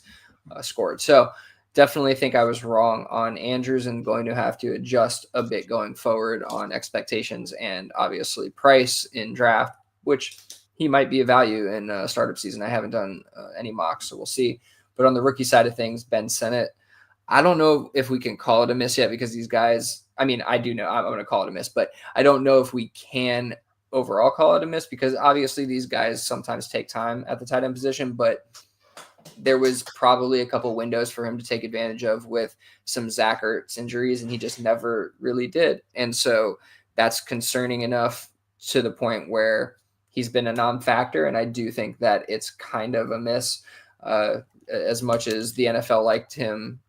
scored. So definitely think I was wrong on Andrews and going to have to adjust a bit going forward on expectations and obviously price in draft, which he might be a value in startup season. I haven't done any mocks, so we'll see. But on the rookie side of things, Ben Sennett, I don't know if we can call it a miss yet because these guys, I mean, I do know I'm going to call it a miss, but I don't know if we can overall call it a miss because obviously these guys sometimes take time at the tight end position, but there was probably a couple windows for him to take advantage of with some Zach Ertz injuries, and he just never really did. And so that's concerning enough to the point where he's been a non-factor, and I do think that it's kind of a miss as much as the NFL liked him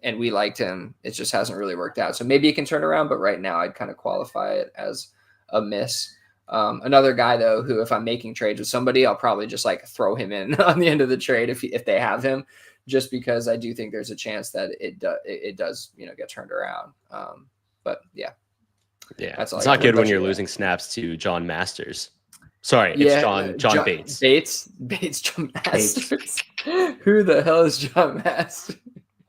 and we liked him. It just hasn't really worked out. So maybe it can turn around, but right now I'd kind of qualify it as a miss. Another guy, though, who if I'm making trades with somebody, I'll probably just like throw him in on the end of the trade if they have him, just because I do think there's a chance that it does get turned around. But yeah, that's it's not good when you're losing snaps to John Masters. Sorry, it's John Bates. Bates, John Masters. Who the hell is John Masters?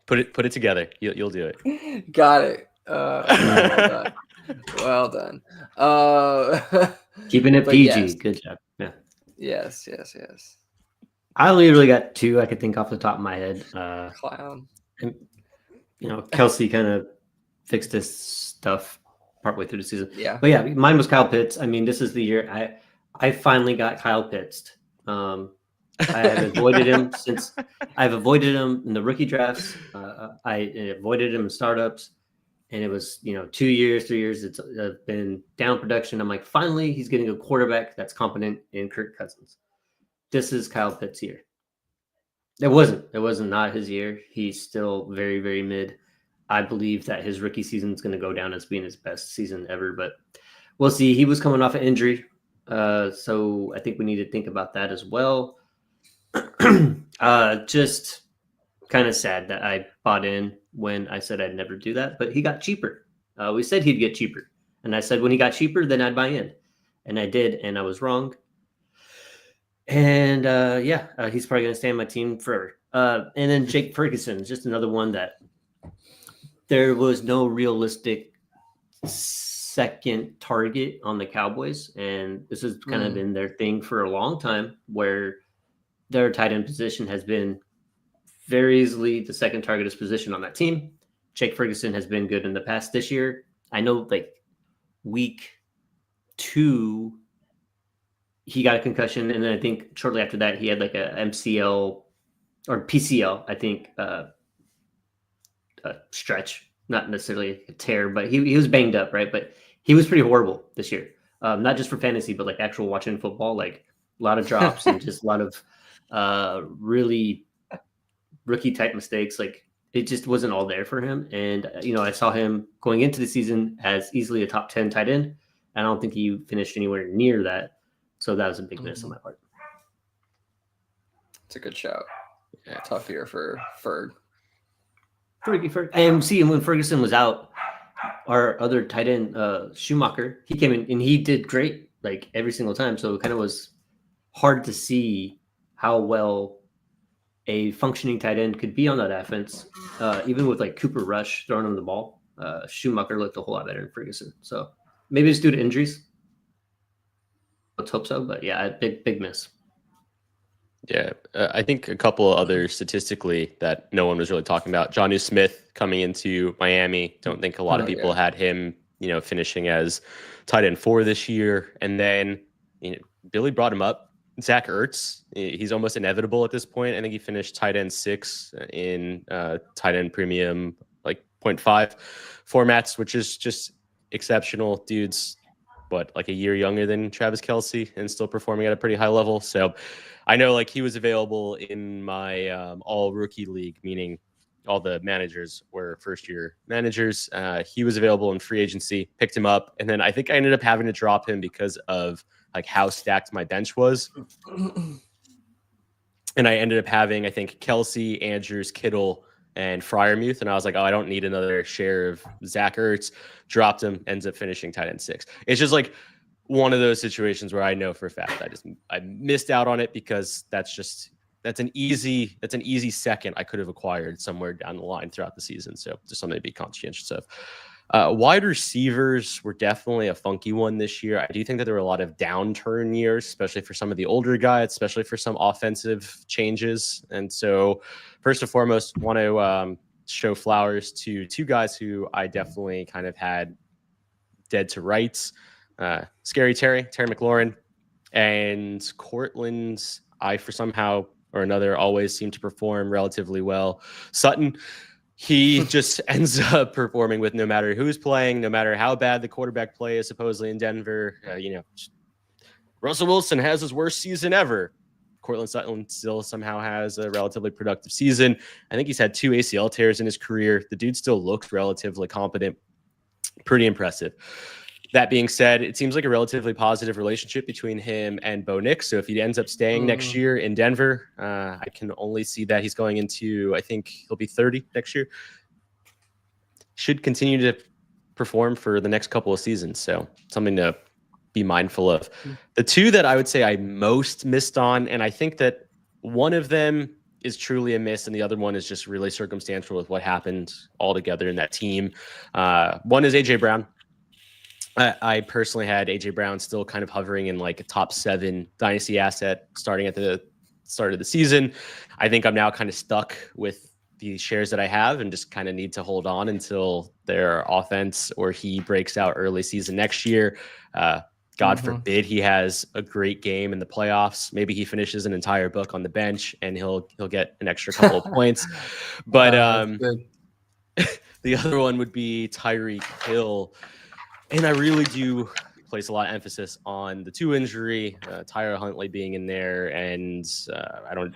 Put it together. You'll do it. Got it. Well done. Keeping it PG. Yes. Good job. Yeah. Yes. I only really got 2 I could think off the top of my head. Clown. And, Kelsey kind of fixed this stuff partway through the season. Yeah. But yeah, mine was Kyle Pitts. I mean, this is the year I finally got Kyle Pitts. I have avoided him since I've avoided him in the rookie drafts. I avoided him in startups. And it was, 2 years, 3 years. It's been down production. I'm like, finally, he's getting a quarterback that's competent in Kirk Cousins. This is Kyle Pitts' year. It wasn't not his year. He's still very, very mid. I believe that his rookie season is going to go down as being his best season ever, but we'll see. He was coming off an injury. So I think we need to think about that as well. Just kind of sad that I bought in when I said I'd never do that, but he got cheaper. We said he'd get cheaper. And I said when he got cheaper, then I'd buy in. And I did, and I was wrong. And he's probably going to stay on my team forever. And then Jake Ferguson is just another one that there was no realistic second target on the Cowboys. And this has kind of been their thing for a long time, where their tight end position has been very easily the second targeted position on that team. Jake Ferguson has been good in the past this year. I know week 2, he got a concussion. And then I think shortly after that, he had like a MCL or PCL, I think, a stretch, not necessarily a tear, but he was banged up, right? But he was pretty horrible this year. Not just for fantasy, but like actual watching football, like a lot of drops and just a lot of really rookie type mistakes. Like it just wasn't all there for him. And, I saw him going into the season as easily a top 10 tight end. I don't think he finished anywhere near that. So that was a big miss on my part. It's a good shout. Yeah. Tough year for Ferg. And see, when Ferguson was out, our other tight end, Schumacher, he came in and he did great, like every single time. So it kind of was hard to see how well a functioning tight end could be on that offense, even with like Cooper Rush throwing him the ball. Schumacher looked a whole lot better than Ferguson. So maybe it's due to injuries. Let's hope so. But yeah, big miss. Yeah, I think a couple other statistically that no one was really talking about. Jonnu Smith coming into Miami. Don't think a lot of people had him, finishing as tight end 4 this year. And then, Billy brought him up. Zach Ertz, he's almost inevitable at this point. I think he finished tight end 6 in tight end premium, like 0.5 formats, which is just exceptional. Dude's like a year younger than Travis Kelce and still performing at a pretty high level. So I know he was available in my all rookie league, meaning all the managers were first year managers. He was available in free agency, picked him up. And then I think I ended up having to drop him because of how stacked my bench was. And I ended up having, I think, Kelce, Andrews, Kittle, and Freiermuth. And I was like, I don't need another share of Zach Ertz. Dropped him, ends up finishing tight end 6. It's just one of those situations where I know for a fact I missed out on it because that's an easy second I could have acquired somewhere down the line throughout the season. So just something to be conscientious of. Wide receivers were definitely a funky one this year. I do think that there were a lot of downturn years, especially for some of the older guys, especially for some offensive changes. And so first and foremost, want to show flowers to 2 guys who I definitely kind of had dead to rights. Scary Terry McLaurin, and Cortland's I, for somehow or another, always seem to perform relatively well. Sutton, he just ends up performing with no matter who's playing, no matter how bad the quarterback play is supposedly in Denver. Russell Wilson has his worst season ever. Cortland Sutton still somehow has a relatively productive season. I think he's had 2 ACL tears in his career. The dude still looks relatively competent. Pretty impressive. That being said, it seems like a relatively positive relationship between him and Bo Nix. So if he ends up staying next year in Denver, I can only see that he's going into, I think he'll be 30 next year. Should continue to perform for the next couple of seasons. So something to be mindful of. The 2 that I would say I most missed on, and I think that one of them is truly a miss, and the other one is just really circumstantial with what happened altogether in that team. One is AJ Brown. I personally had AJ Brown still kind of hovering in a top 7 dynasty asset starting at the start of the season. I think I'm now kind of stuck with the shares that I have and just kind of need to hold on until their offense or he breaks out early season next year. God forbid he has a great game in the playoffs. Maybe he finishes an entire book on the bench and he'll get an extra couple of points. But the other one would be Tyreek Hill. And I really do place a lot of emphasis on the 2 injury, Tyler Huntley being in there. And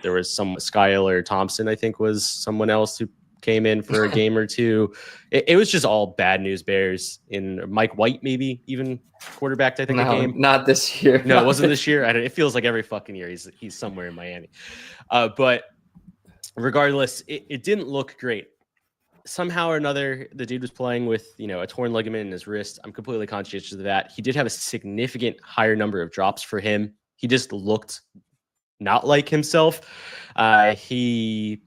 there was some Skylar Thompson, I think was someone else who came in for a game or 2. It was just all bad news bears. In Mike White, maybe even quarterbacked, I think, the game. Not this year. No, it wasn't this year. It feels like every fucking year he's somewhere in Miami. But regardless, it didn't look great. Somehow or another, the dude was playing with, a torn ligament in his wrist. I'm completely conscientious of that. He did have a significant higher number of drops for him. He just looked not like himself. He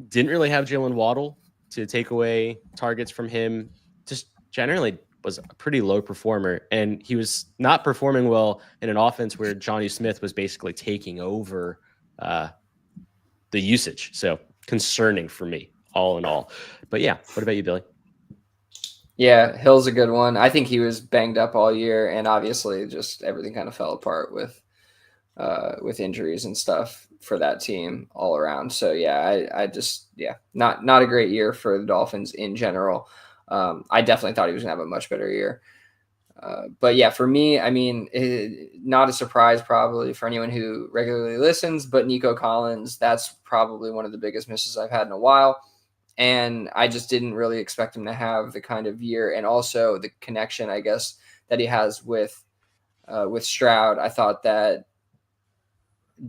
didn't really have Jalen Waddle to take away targets from him. Just generally was a pretty low performer. And he was not performing well in an offense where Jonnu Smith was basically taking over the usage. So concerning for me, all in all. But yeah, what about you, Billy? Yeah, Hill's a good one. I think he was banged up all year, and obviously just everything kind of fell apart with injuries and stuff for that team all around. So yeah, I just not a great year for the Dolphins in general. I definitely thought he was gonna have a much better year. But yeah, for me, I mean, not a surprise probably for anyone who regularly listens, but Nico Collins, that's probably one of the biggest misses I've had in a while. And I just didn't really expect him to have the kind of year and also the connection, I guess, that he has with Stroud. I thought that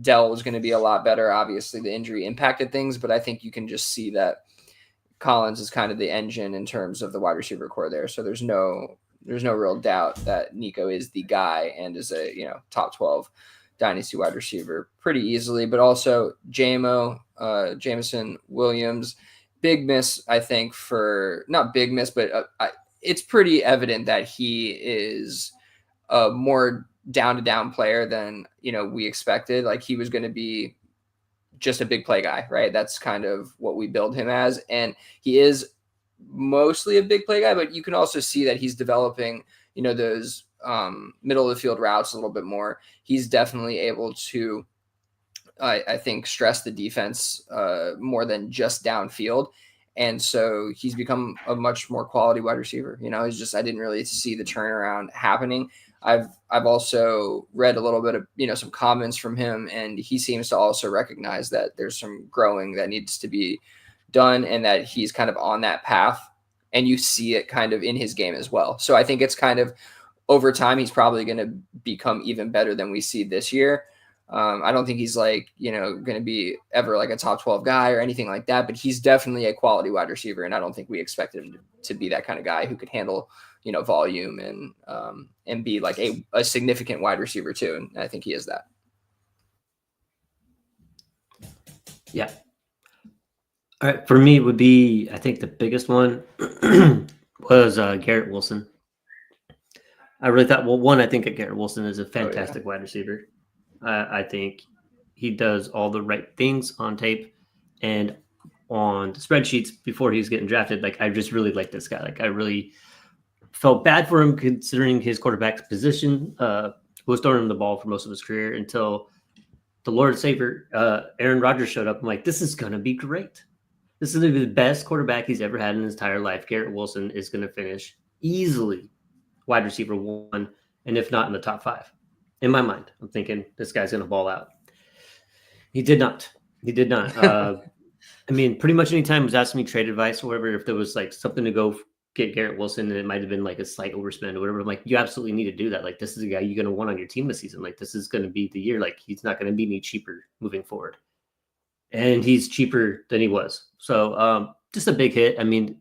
Dell was going to be a lot better. Obviously, the injury impacted things, but I think you can just see that Collins is kind of the engine in terms of the wide receiver core there. So there's no real doubt that Nico is the guy and is a top 12 dynasty wide receiver pretty easily. But also Jameson Williams big miss, I think, not big miss, but it's pretty evident that he is a more down player than, we expected. Like, he was going to be just a big play guy, right? That's kind of what we build him as. And he is mostly a big play guy, but you can also see that he's developing, those middle of the field routes a little bit more. He's definitely able to, I think, stress the defense more than just downfield. And so he's become a much more quality wide receiver. It's just, I didn't really see the turnaround happening. I've also read a little bit of, some comments from him, and he seems to also recognize that there's some growing that needs to be done and that he's kind of on that path, and you see it kind of in his game as well. So I think it's kind of over time, he's probably going to become even better than we see this year. I don't think he's going to be ever like a top 12 guy or anything like that, but he's definitely a quality wide receiver. And I don't think we expected him to be that kind of guy who could handle, volume and be like a significant wide receiver too. And I think he is that. Yeah. All right. For me, it would be, I think the biggest one was Garrett Wilson. I really thought, I think that Garrett Wilson is a fantastic wide receiver. I think he does all the right things on tape and on the spreadsheets before he was getting drafted. Like, I just really like this guy. Like, I really felt bad for him considering his quarterback's position. Was throwing him the ball for most of his career until the Lord Savior, Aaron Rodgers, showed up. I'm like, this is going to be great. This is going to be the best quarterback he's ever had in his entire life. Garrett Wilson is going to finish easily wide receiver 1, and if not in the top 5. In my mind, I'm thinking this guy's going to ball out. He did not. I mean, pretty much anytime he was asking me trade advice or whatever, if there was like something to go get Garrett Wilson and it might have been like a slight overspend or whatever, I'm like, you absolutely need to do that. Like, this is a guy you're going to want on your team this season. Like, this is going to be the year. Like, he's not going to be any cheaper moving forward. And he's cheaper than he was. So just a big hit. I mean,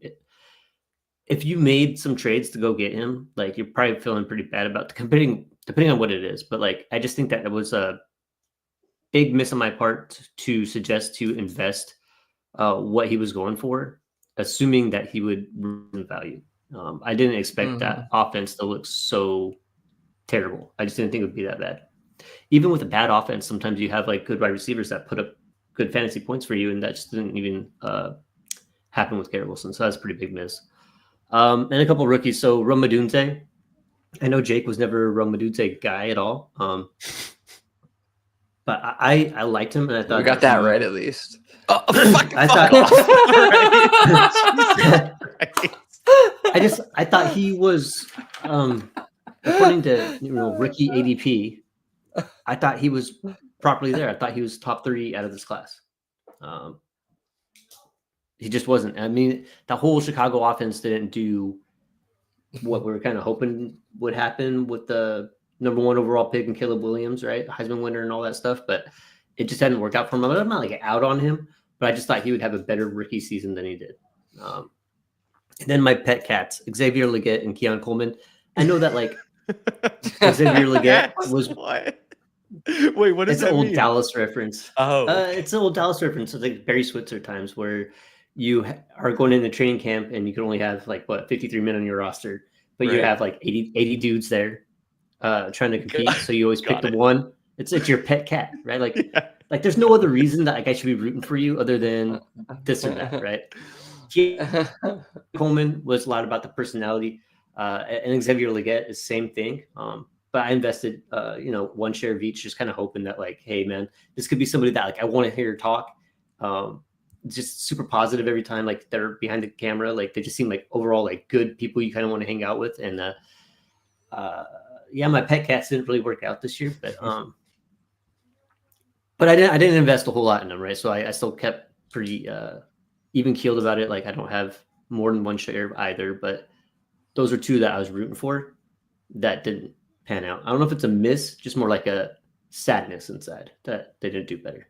if you made some trades to go get him, like, you're probably feeling pretty bad about depending on what it is. But like, I just think that it was a big miss on my part to suggest to invest what he was going for, assuming that he would ruin value. I didn't expect that offense to look so terrible. I just didn't think it would be that bad. Even with a bad offense, sometimes you have like good wide receivers that put up good fantasy points for you, and that just didn't even happen with Garrett Wilson. So that's a pretty big miss. And a couple of rookies. So Rome Odunze. I know Jake was never a Rome Odunze guy at all. But I liked him, and I thought we got that right at least. I thought he was, according to rookie ADP, I thought he was properly there. I thought he was top 30 out of this class. He just wasn't. I mean, the whole Chicago offense didn't do what we were kind of hoping would happen with the number 1 overall pick and Caleb Williams, right? Heisman winner and all that stuff, but it just hadn't worked out for him. I'm not like out on him, but I just thought he would have a better rookie season than he did. And then my pet cats, Xavier Legette and Keon Coleman. I know that like Xavier Legette was what? Wait, what is that? It's an old mean? Dallas reference. Oh, it's an old Dallas reference. It's like Barry Switzer times where you are going into training camp and you can only have like 53 men on your roster, but you have like 80 dudes there trying to compete. So you always pick the one. It's your pet cat, right? Like, like there's no other reason that like I should be rooting for you other than this or that, right? Coleman was a lot about the personality, and Xavier Legette is same thing. But I invested, 1 share of each, just kind of hoping that like, hey man, this could be somebody that like I want to hear talk. Just super positive every time like they're behind the camera. Like they just seem like overall like good people you kind of want to hang out with. And my pet cats didn't really work out this year, but I didn't invest a whole lot in them, right? So I still kept pretty even keeled about it. Like I don't have more than 1 share of either, but those are 2 that I was rooting for that didn't pan out. I don't know if it's a miss, just more like a sadness inside that they didn't do better.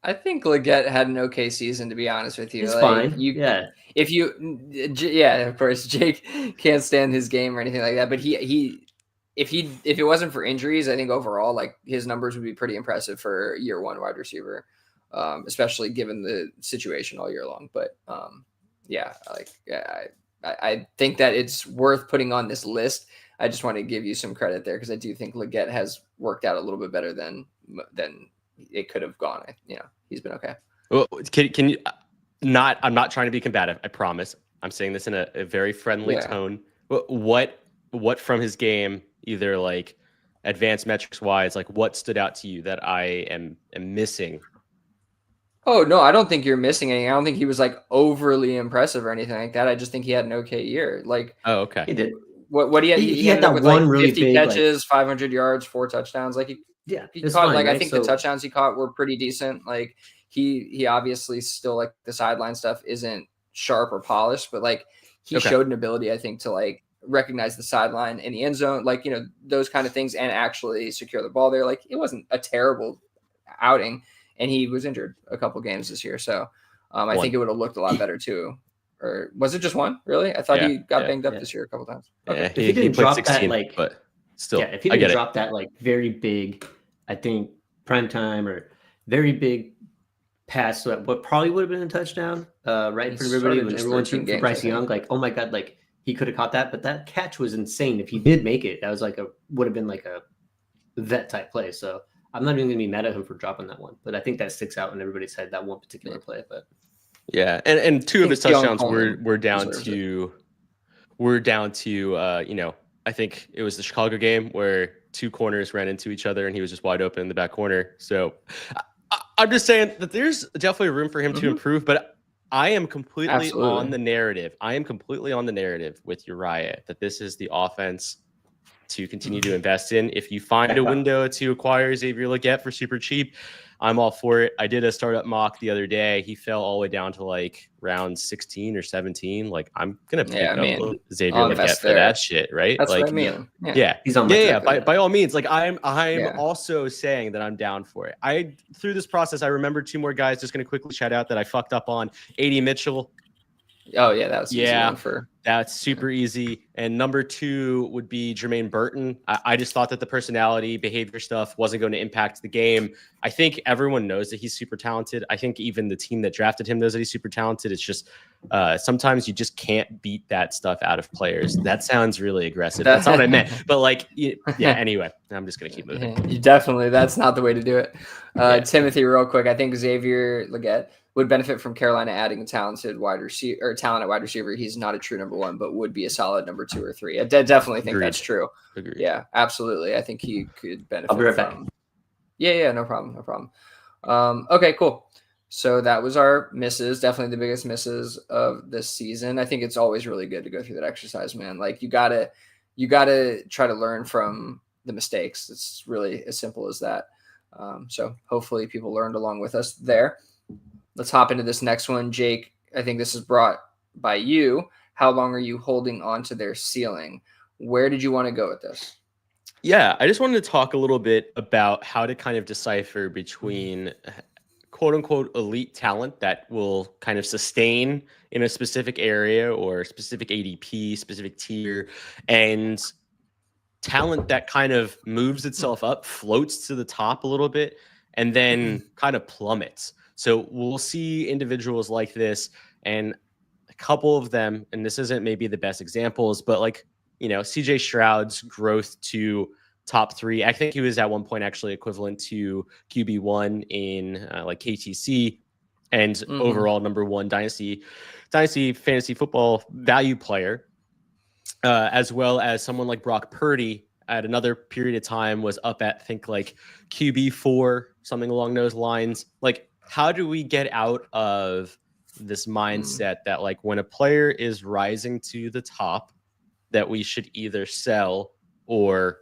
I think Legette had an okay season, to be honest with you. It's fine. Of course, Jake can't stand his game or anything like that. But if it wasn't for injuries, I think overall, like his numbers would be pretty impressive for year 1 wide receiver. especially given the situation all year long. But I think that it's worth putting on this list. I just want to give you some credit there because I do think Leggett has worked out a little bit better than it could have gone. He's been okay. Well, can you not? I'm not trying to be combative. I promise. I'm saying this in a very friendly tone. What from his game, either like advanced metrics wise, like what stood out to you that I am missing? Oh no, I don't think you're missing anything. I don't think he was like overly impressive or anything like that. I just think he had an okay year. Like, oh, okay, he did. What he had? He had that with one like really 50 big catches, 500 yards, 4 touchdowns. Like he caught fine, like right? I think the touchdowns he caught were pretty decent. Like he obviously still like the sideline stuff isn't sharp or polished, but like he showed an ability, I think, to like recognize the sideline in the end zone, like those kind of things, and actually secure the ball there. Like it wasn't a terrible outing. And he was injured a couple games this year. So I think it would have looked a lot better too. Or was it just one? Really? I thought he got banged up this year a couple times. Okay. Yeah, if he didn't drop 16, that, but still. Yeah, if he didn't drop that like very big, I think prime time or very big pass, so what probably would have been a touchdown, right in front of everybody when everyone's shooting for Bryce Young. Like, oh my God, like he could have caught that, but that catch was insane. If he did make it, that was like would have been like a vet type play. So I'm not even gonna be mad at him for dropping that one, but I think that sticks out in everybody's head, that one particular play. But yeah, and 2 of his touchdowns were down to I think it was the Chicago game where 2 corners ran into each other and he was just wide open in the back corner. So I'm just saying that there's definitely room for him to improve, but I am completely on the narrative. I am completely on the narrative with Uriah that this is the offense to continue to invest in. If you find a window to acquire Xavier Leggett for super cheap, I'm all for it. I did a startup mock the other day. He fell all the way down to like round 16 or 17 . Like I'm gonna pick up Xavier Leggett for that shit, right? That's like, what I mean. Yeah. He's on my by all means. Like I'm also saying that I'm down for it. Through this process, I remember 2 more guys. Just gonna quickly shout out that I fucked up on. AD Mitchell. Oh yeah, that was easy one for. That's super easy. And number 2 would be Jermaine Burton. I just thought that the personality, behavior stuff wasn't going to impact the game. I think everyone knows that he's super talented. I think even the team that drafted him knows that he's super talented. It's just sometimes you just can't beat that stuff out of players. That sounds really aggressive. That's not what I meant. But like, anyway, I'm just going to keep moving. That's not the way to do it. Timothy, real quick. I think Xavier Leggett would benefit from Carolina adding a talented wide receiver or talent at wide receiver. He's not a true number 1, but would be a solid number 2 or 3. I definitely think that's true. Agreed. Yeah, absolutely. I think he could benefit. I'll be right back. Yeah, no problem. Okay, cool. So that was our misses. Definitely the biggest misses of this season. I think it's always really good to go through that exercise, man. Like you gotta try to learn from the mistakes. It's really as simple as that. So hopefully people learned along with us there. Let's hop into this next one. Jake, I think this is brought by you. How long are you holding on to their ceiling? Where did you want to go with this? Yeah, I just wanted to talk a little bit about how to kind of decipher between quote unquote elite talent that will kind of sustain in a specific area or specific ADP, specific tier, and talent that kind of moves itself up, floats to the top a little bit, and then kind of plummets. So we'll see individuals like this, and a couple of them, and this isn't maybe the best examples, but like, CJ Stroud's growth to top 3. I think he was at one point actually equivalent to QB1 in like KTC and overall number 1 Dynasty fantasy football value player, as well as someone like Brock Purdy at another period of time was up at, I think, like QB4, something along those lines. Like, how do we get out of this mindset that like when a player is rising to the top, that we should either sell or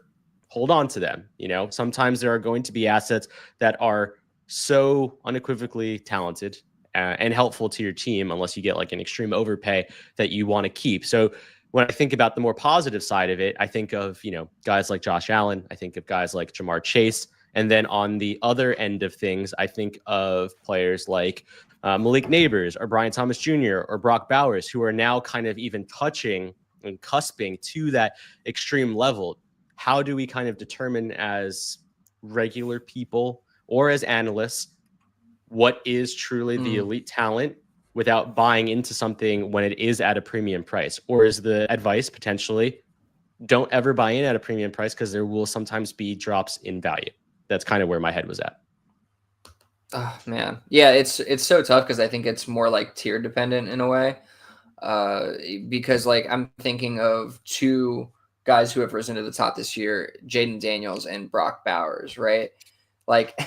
hold on to them? Sometimes there are going to be assets that are so unequivocally talented and helpful to your team, unless you get like an extreme overpay, that you want to keep. So when I think about the more positive side of it, I think of, guys like Josh Allen. I think of guys like Jamar Chase. And then on the other end of things, I think of players like Malik Neighbors or Brian Thomas Jr. or Brock Bowers, who are now kind of even touching and cusping to that extreme level. How do we kind of determine as regular people or as analysts what is truly the elite talent without buying into something when it is at a premium price? Or is the advice potentially don't ever buy in at a premium price because there will sometimes be drops in value? That's kind of where my head was at. Oh man. Yeah, it's so tough because I think it's more like tier dependent in a way. Because like I'm thinking of two guys who have risen to the top this year, Jaden Daniels and Brock Bowers, right? Like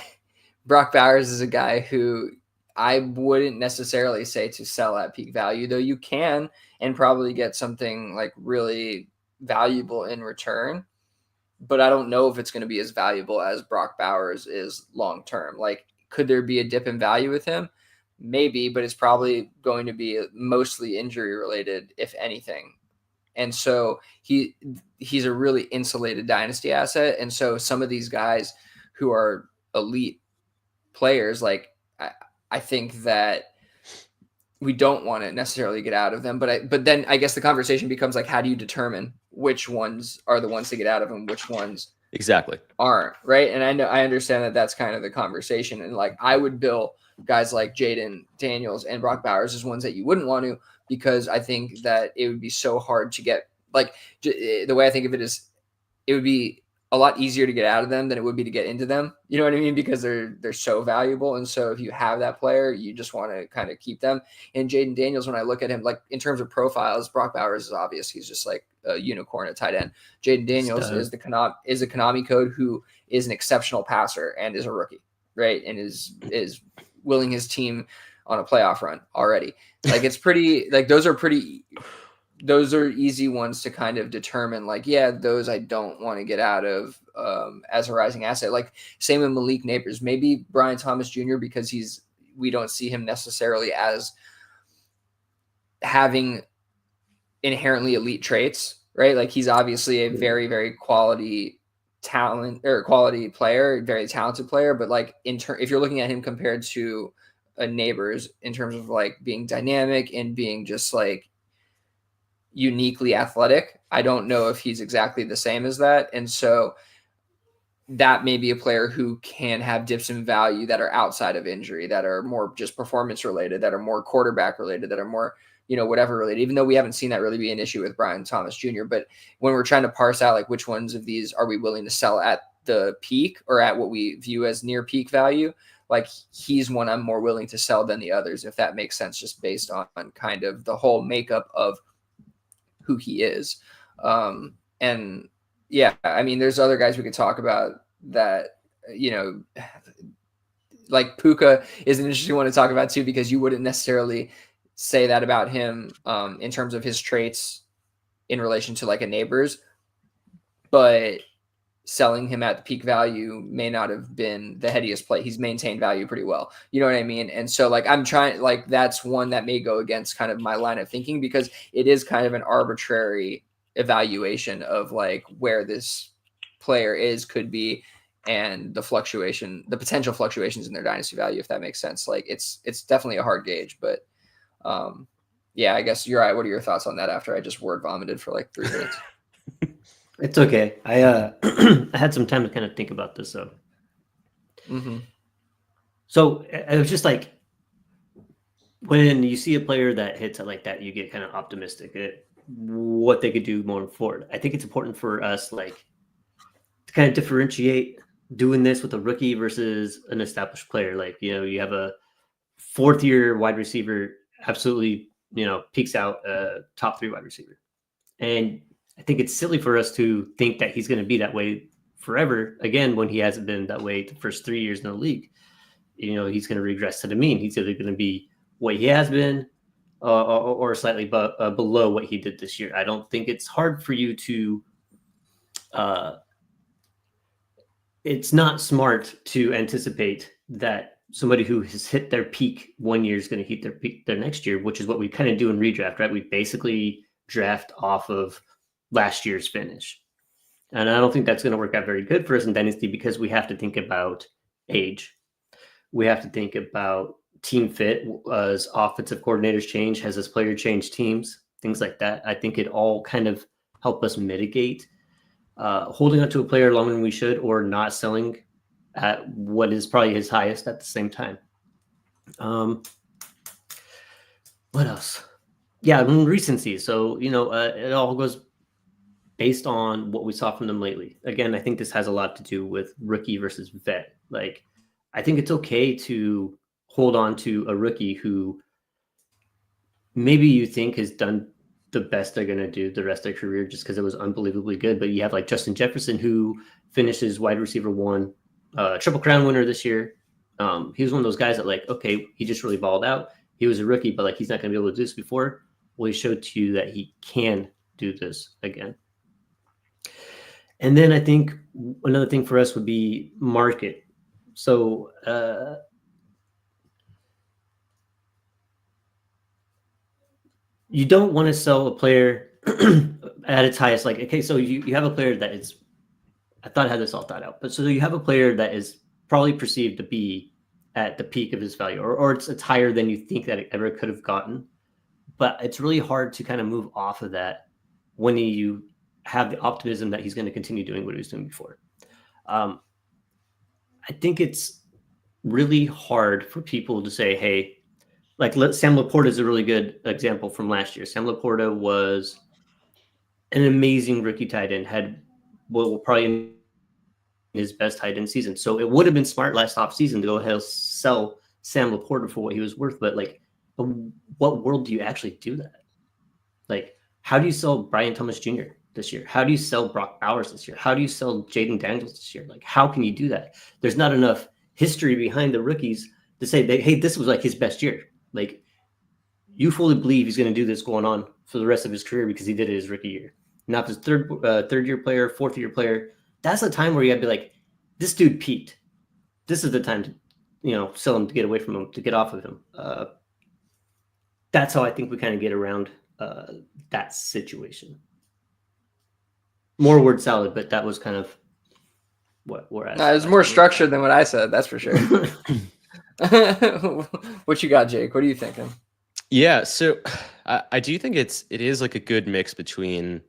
Brock Bowers is a guy who I wouldn't necessarily say to sell at peak value, though you can and probably get something like really valuable in return. But I don't know if it's going to be as valuable as Brock Bowers is long term. Like, could there be a dip in value with him? Maybe, but it's probably going to be mostly injury related, if anything. And so he's a really insulated dynasty asset. And so some of these guys who are elite players, like I think that we don't want to necessarily get out of them. But then I guess the conversation becomes like, how do you determine which ones are the ones to get out of them, which ones exactly aren't, right? And I understand that that's kind of the conversation. And like I would bill guys like Jaden Daniels and Brock Bowers as ones that you wouldn't want to, because I think that it would be so hard to get, like, the way I think of it is it would be a lot easier to get out of them than it would be to get into them. You know what I mean? Because they're so valuable. And so if you have that player, you just want to kind of keep them. And Jaden Daniels, when I look at him, like in terms of profiles, Brock Bowers is obvious. He's just like a unicorn at tight end. Jaden Daniels is a Konami code who is an exceptional passer and is a rookie, right? And is willing his team on a playoff run already. Like it's pretty, like those are easy ones to kind of determine, like, yeah, those I don't want to get out of as a rising asset. Like same with Malik Neighbors, maybe Brian Thomas Jr., because we don't see him necessarily as having inherently elite traits, right? Like he's obviously a very, very quality player, very talented player. But like if you're looking at him compared to a Neighbors in terms of like being dynamic and being just like uniquely athletic, I don't know if he's exactly the same as that. And so that may be a player who can have dips in value that are outside of injury, that are more just performance related, that are more quarterback related, that are more, whatever related, even though we haven't seen that really be an issue with Brian Thomas Jr. But when we're trying to parse out like which ones of these are we willing to sell at the peak or at what we view as near peak value, like he's one I'm more willing to sell than the others, if that makes sense, just based on kind of the whole makeup of who he is. And yeah, I mean, there's other guys we could talk about that, like Puka is an interesting one to talk about too, because you wouldn't necessarily say that about him in terms of his traits in relation to like a Neighbors, but selling him at the peak value may not have been the headiest play. He's maintained value pretty well. You know what I mean? And so like, I'm trying, like, that's one that may go against kind of my line of thinking, because it is kind of an arbitrary evaluation of like where this player could be, and the potential fluctuations in their dynasty value, if that makes sense. Like it's definitely a hard gauge, but yeah, I guess you're right. What are your thoughts on that after I just word vomited for like 3 minutes? It's okay. I I had some time to kind of think about this. So, So it was just like when you see a player that hits it like that, you get kind of optimistic at what they could do going forward. I think it's important for us, like, to kind of differentiate doing this with a rookie versus an established player. Like, you have a 4th-year wide receiver, absolutely, peaks out a top 3 wide receiver, and I think it's silly for us to think that he's going to be that way forever again when he hasn't been that way the first 3 years in the league. He's going to regress to the mean. He's either going to be what he has been or slightly below what he did this year. I don't think it's hard for you to it's not smart to anticipate that somebody who has hit their peak one year is going to hit their peak their next year, which is what we kind of do in redraft, right? We basically draft off of last year's finish. And I don't think that's going to work out very good for us in Dynasty, because we have to think about age. We have to think about team fit, as offensive coordinators change, has this player changed teams, things like that. I think it all kind of help us mitigate holding on to a player longer than we should, or not selling at what is probably his highest at the same time. What else? Yeah, recency. So, it all goes based on what we saw from them lately. Again, I think this has a lot to do with rookie versus vet. Like, I think it's okay to hold on to a rookie who maybe you think has done the best they're going to do the rest of their career just because it was unbelievably good. But you have like Justin Jefferson, who finishes wide receiver one, Triple Crown winner this year. He was one of those guys that, like, okay, he just really balled out. He was a rookie, but like he's not going to be able to do this before. Well, he showed to you that he can do this again. And then I think another thing for us would be market. So you don't want to sell a player at its highest. Like, okay, so you have a player that is, I thought I had this all thought out, but so you have a player that is probably perceived to be at the peak of his value, or it's higher than you think that it ever could have gotten. But it's really hard to kind of move off of that when you have the optimism that he's going to continue doing what he was doing before. I think it's really hard for people to say, hey, like Sam Laporta is a really good example from last year. Sam Laporta was an amazing rookie tight end, had probably his best tight end season. So it would have been smart last offseason to go ahead and sell Sam Laporta for what he was worth. But like, what world do you actually do that? Like, how do you sell Brian Thomas Jr. this year? How do you sell Brock Bowers this year? How do you sell Jaden Daniels this year? Like, how can you do that? There's not enough history behind the rookies to say that, hey, this was like his best year. Like, you fully believe he's going to do this going on for the rest of his career because he did it his rookie year. Now, if it's third year player, fourth year player, that's a time where you got to be like, this dude peaked. This is the time to, sell him, to get away from him, to get off of him. That's how I think we kind of get around that situation. More word salad, but that was kind of what we're at. No, it was more structured than what I said. That's for sure. What you got, Jake? What are you thinking? Yeah, so I do think it is like a good mix between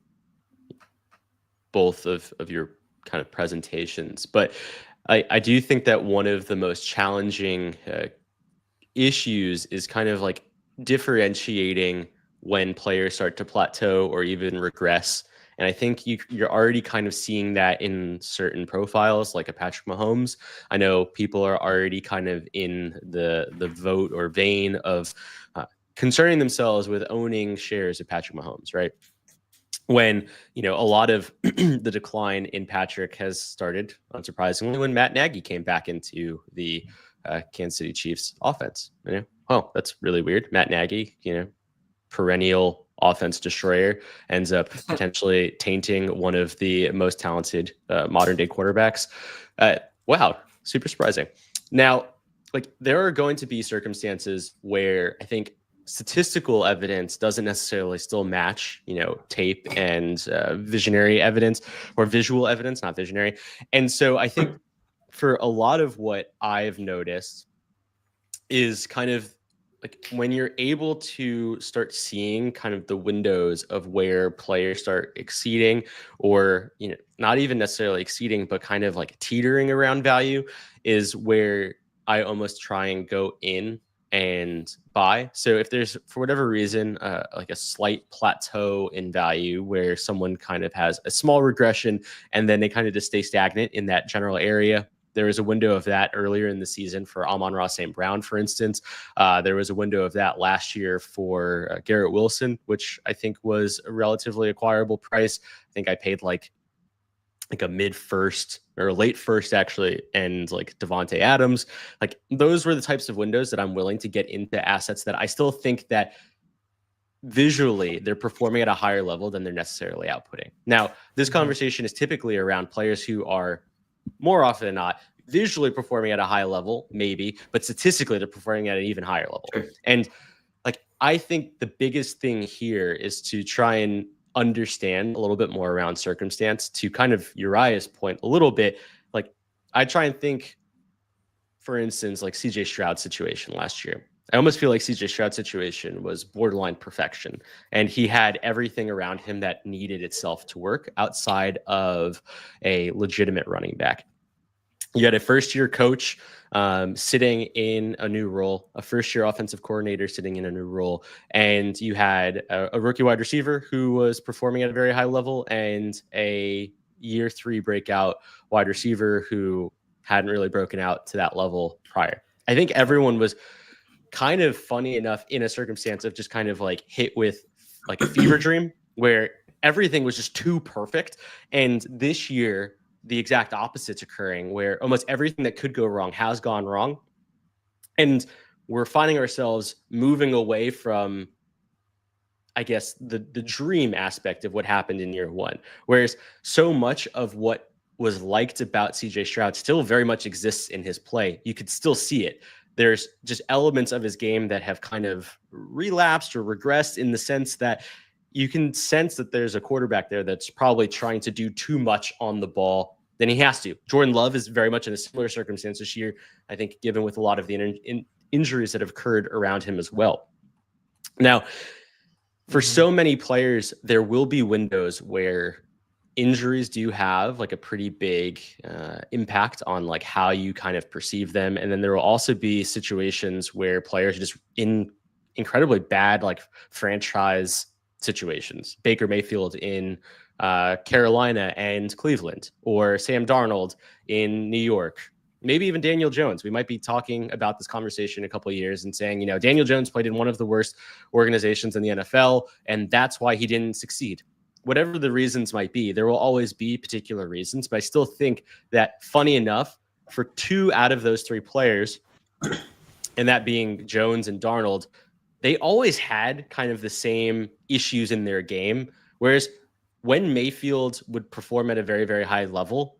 both of your kind of presentations, but I do think that one of the most challenging issues is kind of like differentiating when players start to plateau or even regress. And I think you're already kind of seeing that in certain profiles, like a Patrick Mahomes. I know people are already kind of in the vote or vein of concerning themselves with owning shares of Patrick Mahomes, right? When, a lot of the decline in Patrick has started, unsurprisingly, when Matt Nagy came back into the Kansas City Chiefs offense. Oh, that's really weird. Matt Nagy, perennial offense destroyer, ends up potentially tainting one of the most talented modern day quarterbacks. Wow, super surprising. Now, like, there are going to be circumstances where I think statistical evidence doesn't necessarily still match, tape and visionary evidence, or visual evidence, not visionary. And so I think for a lot of what I've noticed is kind of like when you're able to start seeing kind of the windows of where players start exceeding, or, not even necessarily exceeding, but kind of like teetering around value, is where I almost try and go in and buy. So if there's, for whatever reason, like a slight plateau in value where someone kind of has a small regression and then they kind of just stay stagnant in that general area. There was a window of that earlier in the season for Amon-Ra St. Brown, for instance. There was a window of that last year for Garrett Wilson, which I think was a relatively acquirable price. I think I paid like a mid first or late first, actually, and like Devontae Adams. Like, those were the types of windows that I'm willing to get into assets that I still think that visually they're performing at a higher level than they're necessarily outputting. Now, this conversation is typically around players who are, more often than not, visually performing at a high level, maybe, but statistically they're performing at an even higher level. Sure. And like, I think the biggest thing here is to try and understand a little bit more around circumstance. To kind of Uriah's point a little bit, like, I try and think, for instance, like CJ Stroud's situation last year. I almost feel like CJ Stroud's situation was borderline perfection, and he had everything around him that needed itself to work outside of a legitimate running back. You had a first-year coach sitting in a new role, a first-year offensive coordinator sitting in a new role, and you had a rookie wide receiver who was performing at a very high level, and a year 3 breakout wide receiver who hadn't really broken out to that level prior. I think everyone was kind of, funny enough, in a circumstance of just kind of like hit with like a fever dream where everything was just too perfect. And this year, the exact opposite's occurring, where almost everything that could go wrong has gone wrong. And we're finding ourselves moving away from, I guess, the dream aspect of what happened in year 1. Whereas so much of what was liked about CJ Stroud still very much exists in his play. You could still see it. There's just elements of his game that have kind of relapsed or regressed, in the sense that you can sense that there's a quarterback there that's probably trying to do too much on the ball than he has to. Jordan Love is very much in a similar circumstance this year, I think, given with a lot of the injuries that have occurred around him as well. Now, for so many players, there will be windows where injuries do have like a pretty big impact on like how you kind of perceive them. And then there will also be situations where players are just in incredibly bad, like, franchise situations. Baker Mayfield in Carolina and Cleveland, or Sam Darnold in New York, maybe even Daniel Jones. We might be talking about this conversation in a couple of years and saying, you know, Daniel Jones played in one of the worst organizations in the NFL, and that's why he didn't succeed. Whatever the reasons might be, there will always be particular reasons, but I still think that, funny enough, for 2 out of those 3 players, and that being Jones and Darnold, they always had kind of the same issues in their game. Whereas when Mayfield would perform at a very, very high level,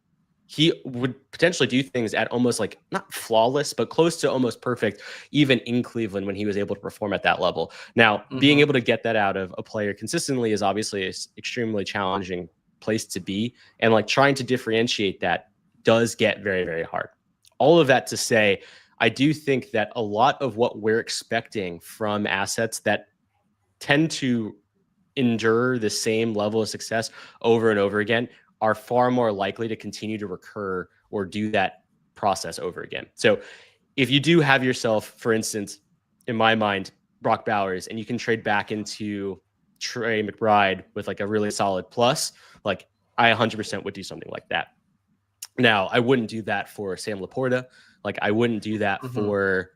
he would potentially do things at almost like, not flawless, but close to almost perfect, even in Cleveland when he was able to perform at that level. Now, being able to get that out of a player consistently is obviously an extremely challenging place to be. And like, trying to differentiate that does get very, very hard. All of that to say, I do think that a lot of what we're expecting from assets that tend to endure the same level of success over and over again are far more likely to continue to recur or do that process over again. So if you do have yourself, for instance, in my mind, Brock Bowers, and you can trade back into Trey McBride with like a really solid plus, like, I 100% would do something like that. Now, I wouldn't do that for Sam Laporta. Like, I wouldn't do that for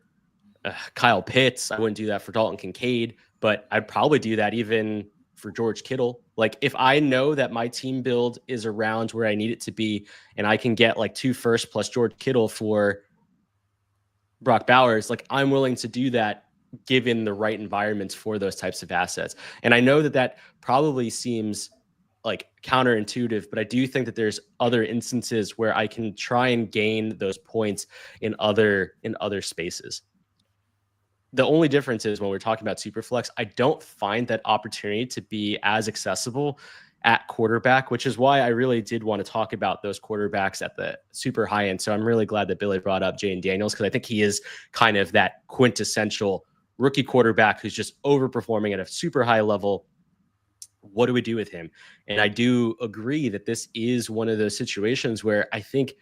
Kyle Pitts. I wouldn't do that for Dalton Kincaid, but I'd probably do that even for George Kittle. Like, if I know that my team build is around where I need it to be, and I can get like 2 firsts plus George Kittle for Brock Bowers, like, I'm willing to do that given the right environments for those types of assets. And I know that that probably seems like counterintuitive, but I do think that there's other instances where I can try and gain those points in other spaces. The only difference is when we're talking about Superflex, I don't find that opportunity to be as accessible at quarterback, which is why I really did want to talk about those quarterbacks at the super high end. So I'm really glad that Billy brought up Jayden Daniels, because I think he is kind of that quintessential rookie quarterback who's just overperforming at a super high level. What do we do with him? And I do agree that this is one of those situations where I think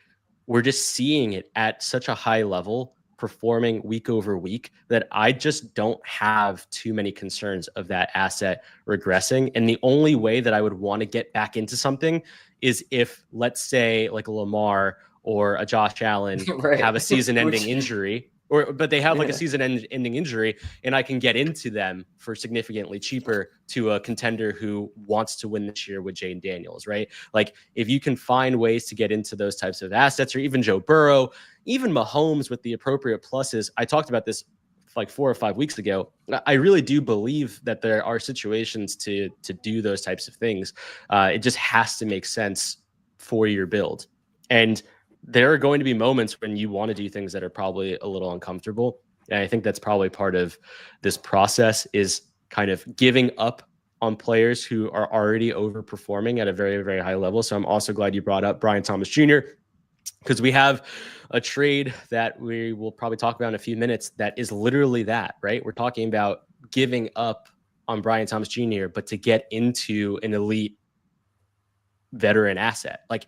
we're just seeing it at such a high level, performing week over week, that I just don't have too many concerns of that asset regressing. And the only way that I would want to get back into something is if, let's say, like a Lamar or a Josh Allen have a season-ending injury, but they have like a season-ending injury, and I can get into them for significantly cheaper to a contender who wants to win this year with Jayden Daniels, right? Like, if you can find ways to get into those types of assets, or even Joe Burrow, even Mahomes with the appropriate pluses. I talked about this like 4 or 5 weeks ago. I really do believe that there are situations to do those types of things. It just has to make sense for your build. And there are going to be moments when you want to do things that are probably a little uncomfortable. And I think that's probably part of this process, is kind of giving up on players who are already overperforming at a very, very high level. So I'm also glad you brought up Brian Thomas Jr., because we have a trade that we will probably talk about in a few minutes that is literally that, right? We're talking about giving up on Brian Thomas Jr., but to get into an elite veteran asset. Like,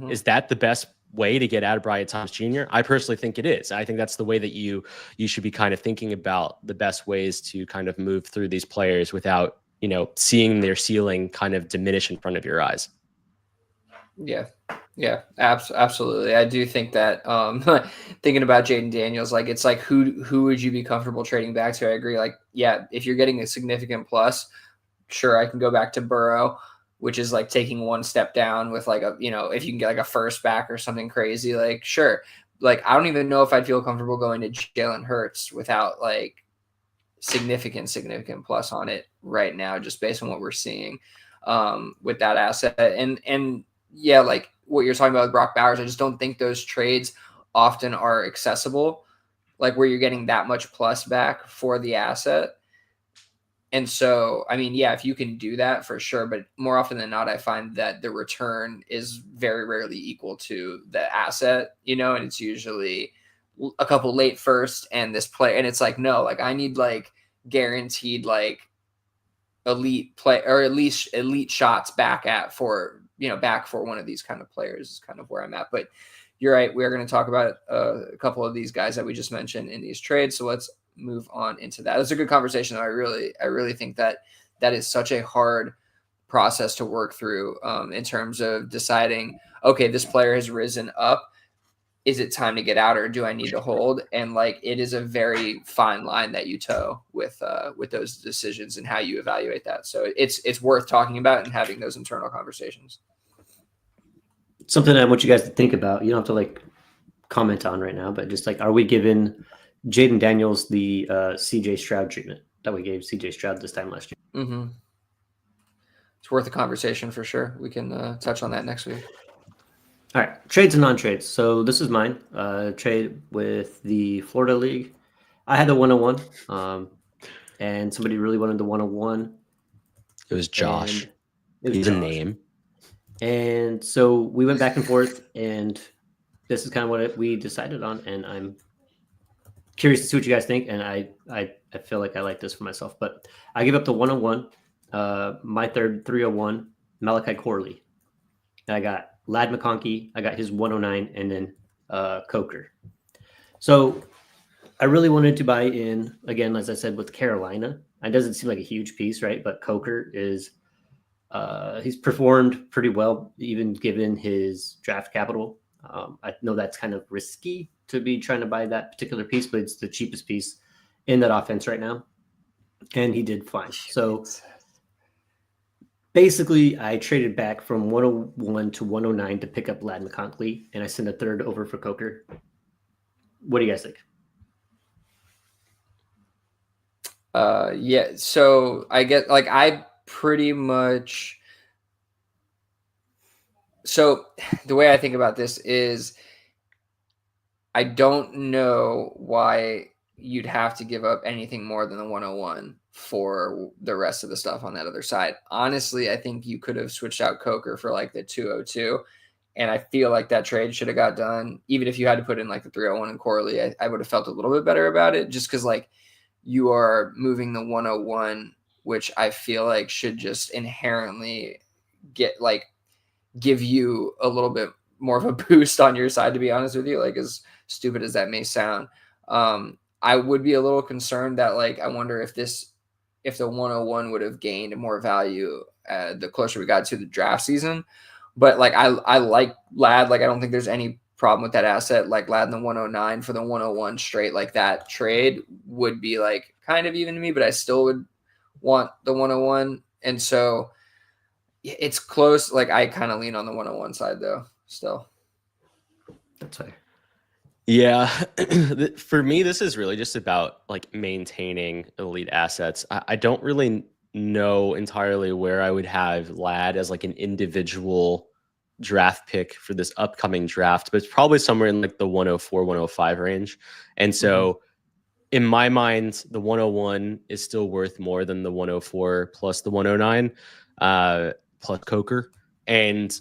is that the best way to get out of Brian Thomas Jr.? I personally think it is. I think that's the way that you should be kind of thinking about the best ways to kind of move through these players without, seeing their ceiling kind of diminish in front of your eyes. Yeah, absolutely. I do think that thinking about Jaden Daniels, like it's like who would you be comfortable trading back to? I agree. Like, yeah, if you're getting a significant plus, sure, I can go back to Burrow, which is like taking one step down with like if you can get like a first back or something crazy, like sure. Like I don't even know if I'd feel comfortable going to Jalen Hurts without like significant plus on it right now, just based on what we're seeing with that asset. And yeah, like what you're talking about with Brock Bowers, I just don't think those trades often are accessible, like where you're getting that much plus back for the asset. And so, I mean, yeah, if you can do that for sure, but more often than not, I find that the return is very rarely equal to the asset, and it's usually a couple late first and this play. And it's like, no, like I need like guaranteed like elite play or at least elite shots back for one of these kind of players is kind of where I'm at. But you're right. We are going to talk about a couple of these guys that we just mentioned in these trades. So let's move on into that. It's a good conversation. I really think that is such a hard process to work through in terms of deciding, okay, this player has risen up. Is it time to get out or do I need to hold? And like, it is a very fine line that you toe with those decisions and how you evaluate that. So it's worth talking about and having those internal conversations. Something I want you guys to think about. You don't have to like comment on right now, but just like, are we giving Jaden Daniels the CJ Stroud treatment that we gave CJ Stroud this time last year? Mm-hmm. It's worth a conversation for sure. We can touch on that next week. All right, trades and non-trades. So this is mine. Trade with the Florida League. I had the 101, and somebody really wanted the 101. It was Josh. He's a name. And so we went back and forth, and this is kind of what we decided on. And I'm curious to see what you guys think. And I feel like I like this for myself. But I give up the 101, my third 301, Malachi Corley. And I got Ladd McConkey, I got his 109, and then Coker. So I really wanted to buy in, again, as I said, with Carolina. It doesn't seem like a huge piece, right? But Coker is, he's performed pretty well, even given his draft capital. I know that's kind of risky to be trying to buy that particular piece, but it's the cheapest piece in that offense right now. And he did fine. So basically, I traded back from 101 to 109 to pick up Ladd McConkey, and I sent a third over for Coker. What do you guys think? Yeah, so I get like I pretty much. So the way I think about this is I don't know why you'd have to give up anything more than the 101 for the rest of the stuff on that other side. Honestly, I think you could have switched out Coker for like the 202. And I feel like that trade should have got done. Even if you had to put in like the 301 and Corley, I would have felt a little bit better about it just because like you are moving the 101, which I feel like should just inherently give you a little bit more of a boost on your side, to be honest with you, like as stupid as that may sound. I would be a little concerned that like, I wonder if the 101 would have gained more value the closer we got to the draft season. But like, I like Ladd. Like, I don't think there's any problem with that asset. Like Ladd in the 109 for the 101 straight, like that trade would be like kind of even to me, but I still would want the 101. And so it's close. Like I kind of lean on the 101 side though still. That's fair. Yeah, for me, this is really just about like maintaining elite assets. I don't really know entirely where I would have Ladd as like an individual draft pick for this upcoming draft, but it's probably somewhere in like the 104, 105 range. And so in my mind, the 101 is still worth more than the 104 plus the 109 plus Coker. And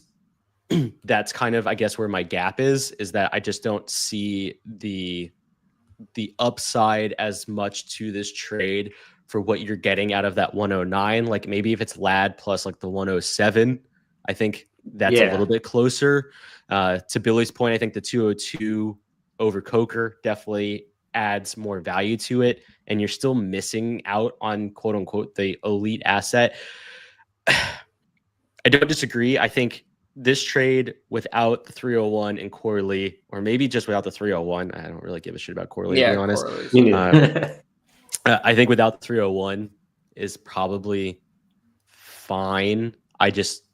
that's kind of, I guess, where my gap is that I just don't see the upside as much to this trade for what you're getting out of that 109. Like maybe if it's Ladd plus like the 107, I think that's a little bit closer. To Billy's point, I think the 202 over Coker definitely adds more value to it, and you're still missing out on quote unquote the elite asset. I don't disagree. I think this trade without the 301 and Corley, or maybe just without the 301, I don't really give a shit about Corley, to be honest. I think without the 301 is probably fine. I just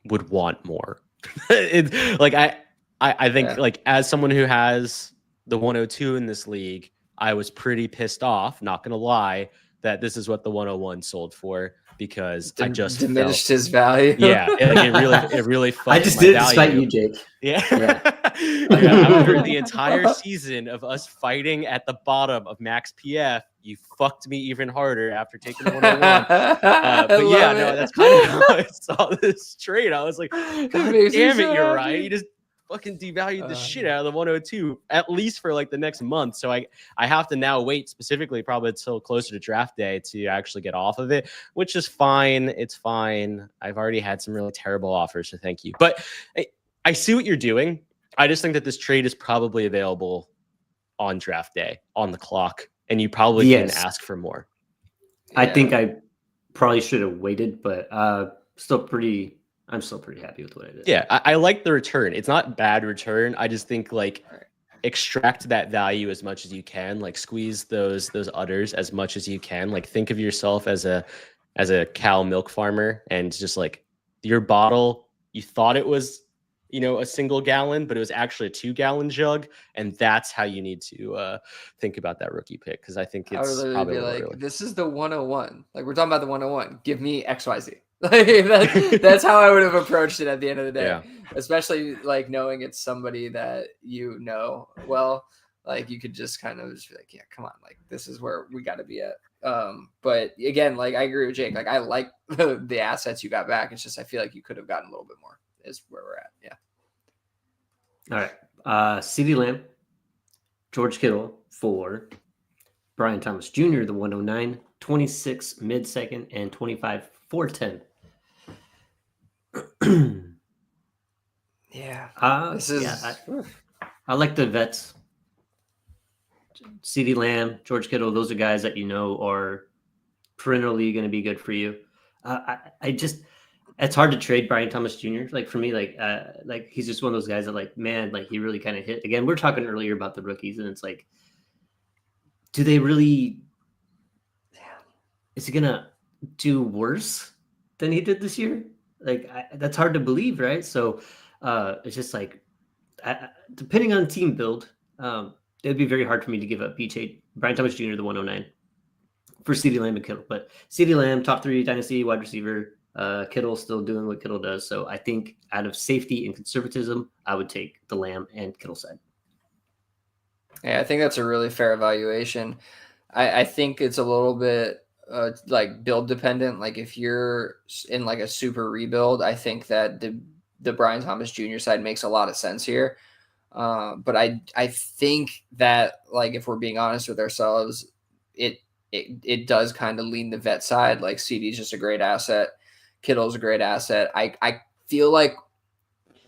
would want more. I think like as someone who has the 102 in this league, I was pretty pissed off, not gonna lie, that this is what the 101 sold for, because I just diminished his value. Yeah, it really fucked I just my did it value. despite you, Jake. Yeah. After the entire season of us fighting at the bottom of max PF, you fucked me even harder after taking 101. But yeah, no, that's kind of how I saw this trade. I was like, God damn it, you're right. You just fucking devalued the shit out of the 102, at least for like the next month. So I have to now wait specifically probably until closer to draft day to actually get off of it, which is fine. It's fine. I've already had some really terrible offers, so thank you. But I see what you're doing. I just think that this trade is probably available on draft day, on the clock, and you probably can ask for more. I think I probably should have waited, but I'm still pretty happy with what I did. Yeah, I like the return. It's not bad return. I just think like extract that value as much as you can, like squeeze those udders as much as you can. Like think of yourself as a cow milk farmer, and just like your bottle, you thought it was, you know, a single gallon, but it was actually a 2-gallon jug, and that's how you need to think about that rookie pick, because I think it's I would probably be like, really. This is the 101. Like we're talking about the 101. Give me XYZ. Like that's how I would have approached it at the end of the day. Yeah. Especially like knowing it's somebody that you know well. Like you could just kind of just be like, yeah, come on, like this is where we got to be at. But again, like I agree with Jake. Like I like the assets you got back. It's just I feel like you could have gotten a little bit more. Is where we're at. Yeah. All right. CeeDee Lamb, George Kittle for Brian Thomas Jr., the 109, 26 mid-second, and 25 410. Yeah. I like the vets. CeeDee Lamb, George Kittle, those are guys that you know are perennially going to be good for you. It's hard to trade Brian Thomas Jr. Like for me, like he's just one of those guys that like, man, like he really kind of hit. Again, we're talking earlier about the rookies, and it's like, do they really? Is he gonna do worse than he did this year? Like that's hard to believe, right? So it's just like, depending on team build, it would be very hard for me to give up Brian Thomas Jr. the 109 for CeeDee Lamb and Kittle. But CeeDee Lamb, top 3 Dynasty wide receiver. Kittle still doing what Kittle does. So I think out of safety and conservatism, I would take the Lamb and Kittle side. Yeah, I think that's a really fair evaluation. I think it's a little bit like build dependent. Like if you're in like a super rebuild, I think that the Brian Thomas Jr. side makes a lot of sense here. But I think that like if we're being honest with ourselves, it does kind of lean the vet side. Like CD is just a great asset. Kittle's a great asset. I feel like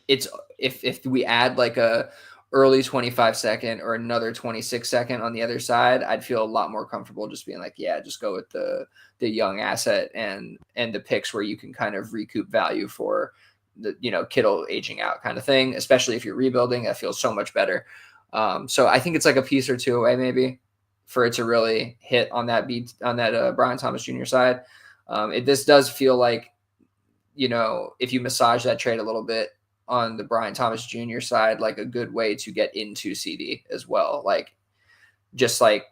it's if we add like a early 25 second or another 26 second on the other side, I'd feel a lot more comfortable just being like, yeah, just go with the young asset and the picks where you can kind of recoup value for the, you know, Kittle aging out kind of thing, especially if you're rebuilding. That feels so much better. So I think it's like a piece or two away maybe for it to really hit on that Brian Thomas Jr. side. This does feel like, you know, if you massage that trade a little bit on the Brian Thomas Jr. side, like a good way to get into CD as well. Like just like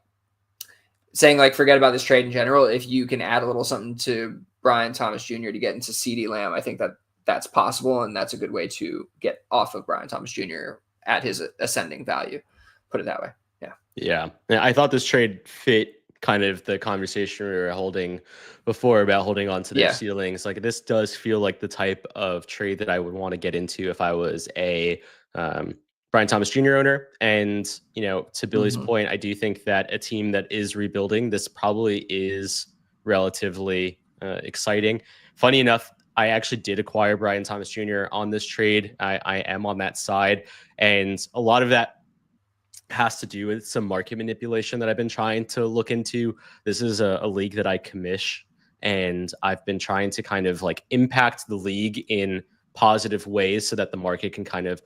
saying like, forget about this trade in general. If you can add a little something to Brian Thomas Jr. to get into CeeDee Lamb, I think that's possible. And that's a good way to get off of Brian Thomas Jr. at his ascending value. Put it that way. Yeah. Yeah. I thought this trade fit kind of the conversation we were holding before about holding on to their ceilings. Like this does feel like the type of trade that I would want to get into if I was a Brian Thomas Jr. owner. And, you know, to Billy's point, I do think that a team that is rebuilding, this probably is relatively exciting. Funny enough, I actually did acquire Brian Thomas Jr. on this trade. I am on that side. And a lot of that has to do with some market manipulation that I've been trying to look into. This is a league that I commish, and I've been trying to kind of like impact the league in positive ways so that the market can kind of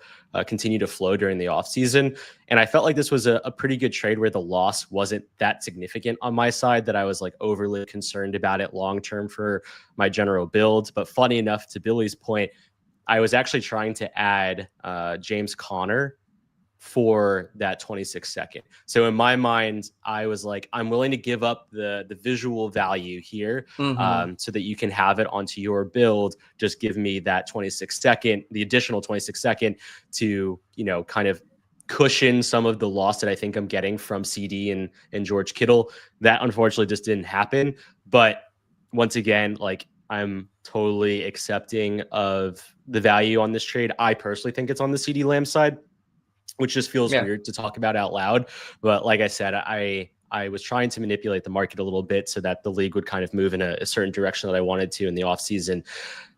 continue to flow during the off season. And I felt like this was a pretty good trade where the loss wasn't that significant on my side that I was like overly concerned about it long term for my general build. But funny enough, to Billy's point, I was actually trying to add James Conner for that 26 second. So in my mind, I was like, I'm willing to give up the visual value here so that you can have it onto your build. Just give me that 26 second, the additional 26 second to, you know, kind of cushion some of the loss that I think I'm getting from CD and George Kittle. That unfortunately just didn't happen. But once again, like, I'm totally accepting of the value on this trade. I personally think it's on the CD Lamb side, which just feels weird to talk about out loud. But like I said, I was trying to manipulate the market a little bit so that the league would kind of move in a certain direction that I wanted to in the offseason.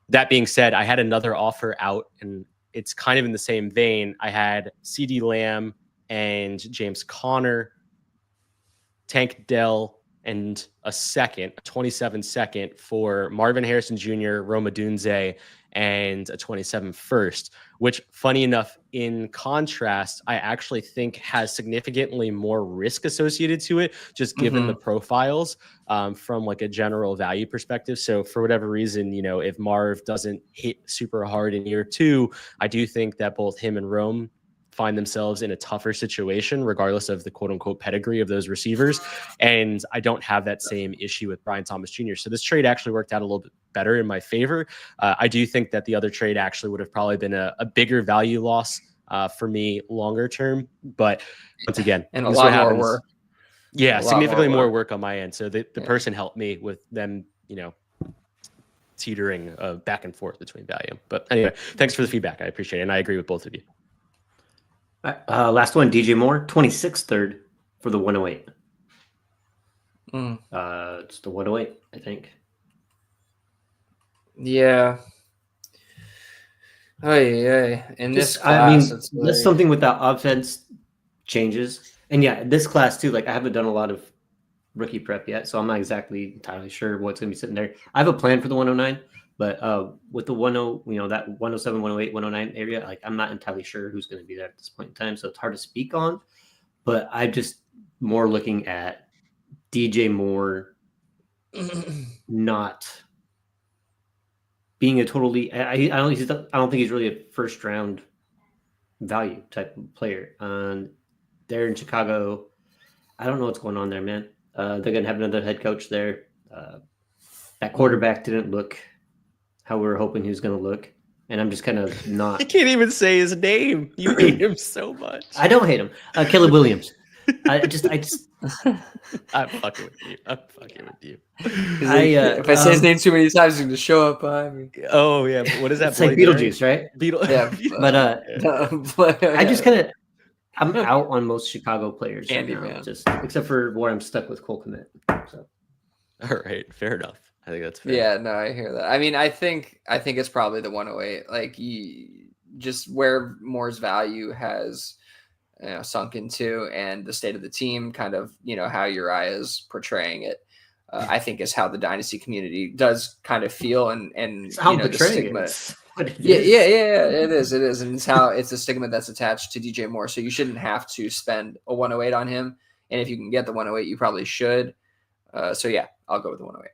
That being said, I had another offer out, and it's kind of in the same vein. I had CD Lamb and James Conner, Tank Dell, and a 27 second for Marvin Harrison Jr., Roma Dunze, and a 27 first, which, funny enough, in contrast, I actually think has significantly more risk associated to it, just given the profiles from like a general value perspective. So for whatever reason, you know, if Marv doesn't hit super hard in year 2, I do think that both him and Rome find themselves in a tougher situation, regardless of the quote unquote pedigree of those receivers. And I don't have that same issue with Brian Thomas Jr. So this trade actually worked out a little bit better in my favor. I do think that the other trade actually would have probably been a bigger value loss for me longer term. But once again, and a lot more work. Yeah, significantly more work on my end. So the person helped me with them, you know, teetering back and forth between value. But anyway, thanks for the feedback. I appreciate it. And I agree with both of you. Last one, DJ Moore, 26th third for the 108. It's the 108, I think. Yeah. In this class, I mean, that's something with that offense changes. And yeah, this class too, like I haven't done a lot of rookie prep yet, so I'm not exactly entirely sure what's going to be sitting there. I have a plan for the 109. But with the 10, you know, that 107, 108, 109 area, like I'm not entirely sure who's going to be there at this point in time. So it's hard to speak on. But I'm just more looking at DJ Moore not being a totally. I don't think he's really a first round value type of player. They're in Chicago. I don't know what's going on there, man. They're going to have another head coach there. That quarterback didn't look how we were hoping he was going to look. And I'm just kind of not. I can't even say his name. You hate him so much. I don't hate him. Caleb Williams. I just. I'm fucking with you. If I say his name too many times, he's going to show up behind me. Oh, yeah. But what is that? It's like Beetlejuice, right? Yeah. But I just kind of. I'm out on most Chicago players. Andy, right now, man. Just except for where I'm stuck with Cole Kmet. So. All right. Fair enough. I think that's fair. Yeah, no, I hear that. I mean, I think it's probably the 108. Like, just where Moore's value has sunk into, and the state of the team, kind of, you know, how Uriah is portraying it. I think is how the Dynasty community does kind of feel, and how you know, the stigma. Yeah, it is, and it's a stigma that's attached to DJ Moore. So you shouldn't have to spend a 108 on him, and if you can get the 108, you probably should. So yeah, I'll go with the 108.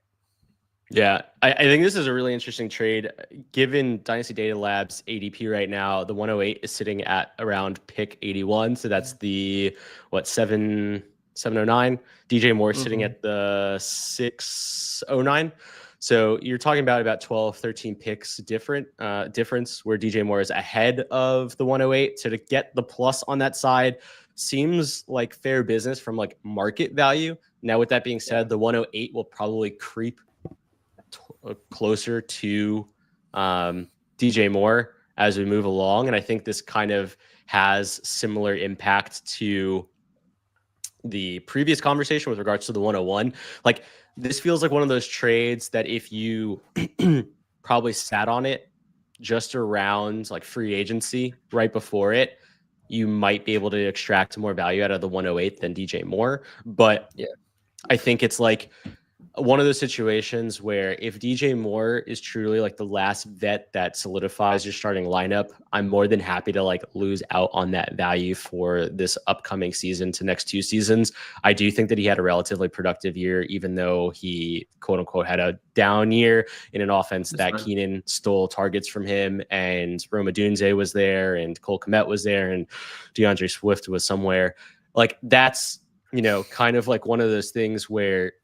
Yeah, I think this is a really interesting trade. Given Dynasty Data Labs ADP right now, the 108 is sitting at around pick 81. So that's the 709. DJ Moore sitting at the 609. So you're talking about 12, 13 picks difference where DJ Moore is ahead of the 108. So to get the plus on that side seems like fair business from like market value. Now, with that being said, the 108 will probably creep closer to DJ Moore as we move along. And I think this kind of has similar impact to the previous conversation with regards to the 101. Like, this feels like one of those trades that if you probably sat on it just around like free agency right before it, you might be able to extract more value out of the 108 than DJ Moore. But yeah, I think it's like one of those situations where if DJ Moore is truly like the last vet that solidifies your starting lineup, I'm more than happy to like lose out on that value for this upcoming season to next 2 seasons. I do think that he had a relatively productive year, even though he quote unquote had a down year in an offense that Keenan stole targets from him, and Roma Dunze was there, and Cole Kmet was there, and DeAndre Swift was somewhere. Like that's, you know, kind of like one of those things where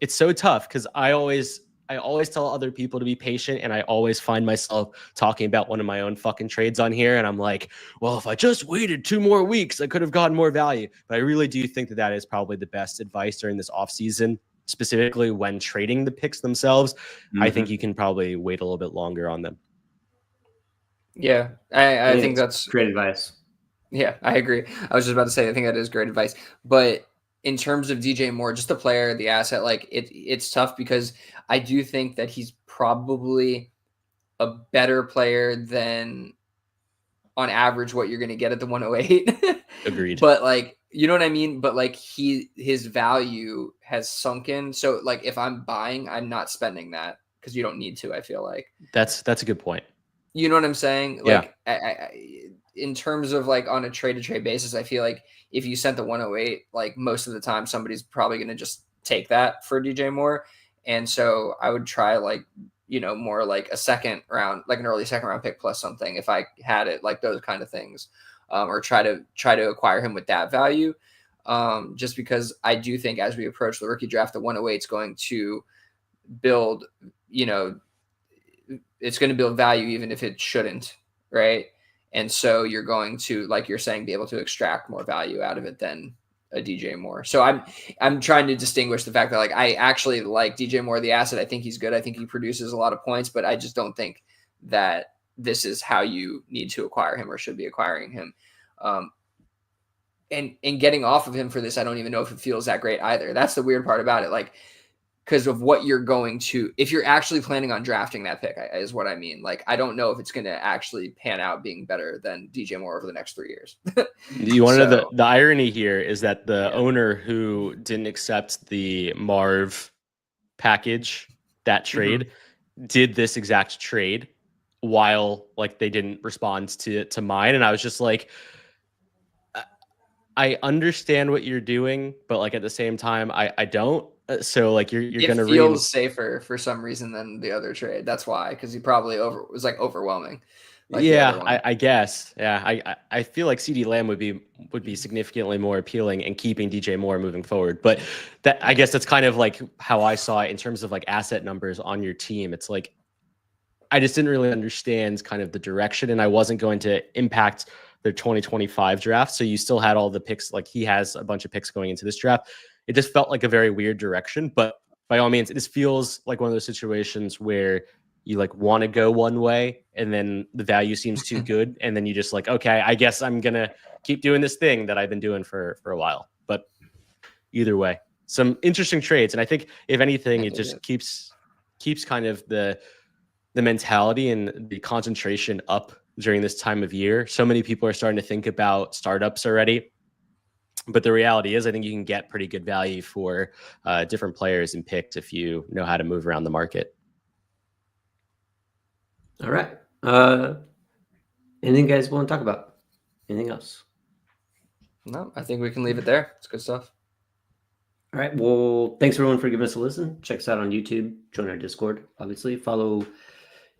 it's so tough because I always tell other people to be patient, and I always find myself talking about one of my own fucking trades on here, and I'm like, well, if I just waited 2 more weeks, I could have gotten more value. But I really do think that that is probably the best advice during this offseason, specifically when trading the picks themselves. I think you can probably wait a little bit longer on them. Yeah, I think that's great advice. Yeah, I agree. I was just about to say, I think that is great advice. But in terms of DJ Moore, just the player, the asset, like it's tough because I do think that he's probably a better player than on average what you're going to get at the 108. Agreed. But like, you know what I mean? But like his value has sunken. So like if I'm buying, I'm not spending that because you don't need to, I feel like. That's a good point. You know what I'm saying? Yeah. Like in terms of like on a trade to trade basis, I feel like if you sent the 108, like most of the time somebody's probably going to just take that for DJ Moore. And so I would try like, you know, more like a second round, like an early second round pick plus something if I had it, like those kind of things, or try to acquire him with that value. Just because I do think as we approach the rookie draft, the 108 is going to build, you know, it's going to build value even if it shouldn't, right? And so you're going to, like you're saying, be able to extract more value out of it than a DJ Moore. So I'm trying to distinguish the fact that like I actually like DJ Moore, the asset. I think he's good. I think he produces a lot of points, but I just don't think that this is how you need to acquire him or should be acquiring him. And getting off of him for this, I don't even know if it feels that great either. That's the weird part about it. Like, because of what you're going to, if you're actually planning on drafting that pick, is what I mean. Like, I don't know if it's going to actually pan out being better than DJ Moore over the next 3 years. You want to know the irony here is that the owner who didn't accept the Marv package, that trade, did this exact trade while like they didn't respond to mine. And I was just like, I understand what you're doing, but like at the same time, I don't. So like you're gonna feels safer for some reason than the other trade. That's why, because he probably was like overwhelming. Like yeah, I guess. Yeah, I feel like CD Lamb would be significantly more appealing and keeping DJ Moore moving forward. But that I guess that's kind of like how I saw it in terms of like asset numbers on your team. It's like I just didn't really understand kind of the direction, and I wasn't going to impact their 2025 draft. So you still had all the picks. Like he has a bunch of picks going into this draft. It just felt like a very weird direction, but by all means, it just feels like one of those situations where you like want to go one way and then the value seems too good. And then you just like, okay, I guess I'm going to keep doing this thing that I've been doing for a while. But either way, some interesting trades. And I think if anything, it just keeps kind of the mentality and the concentration up during this time of year. So many people are starting to think about startups already. But the reality is, I think you can get pretty good value for different players and picks if you know how to move around the market. All right. Anything you guys want to talk about? Anything else? No, I think we can leave it there. It's good stuff. All right. Well, thanks everyone for giving us a listen. Check us out on YouTube. Join our Discord, obviously. Follow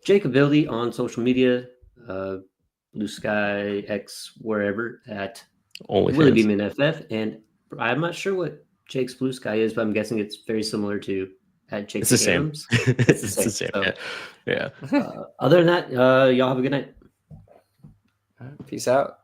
Jacob Bildy on social media, Blue Sky X, wherever at Willie Beeman FF, and I'm not sure what Jake's Blue Sky is, but I'm guessing it's very similar to at Jake's. It's the Adams. Same. It's the same. So, yeah. Other than that, y'all have a good night. Peace out.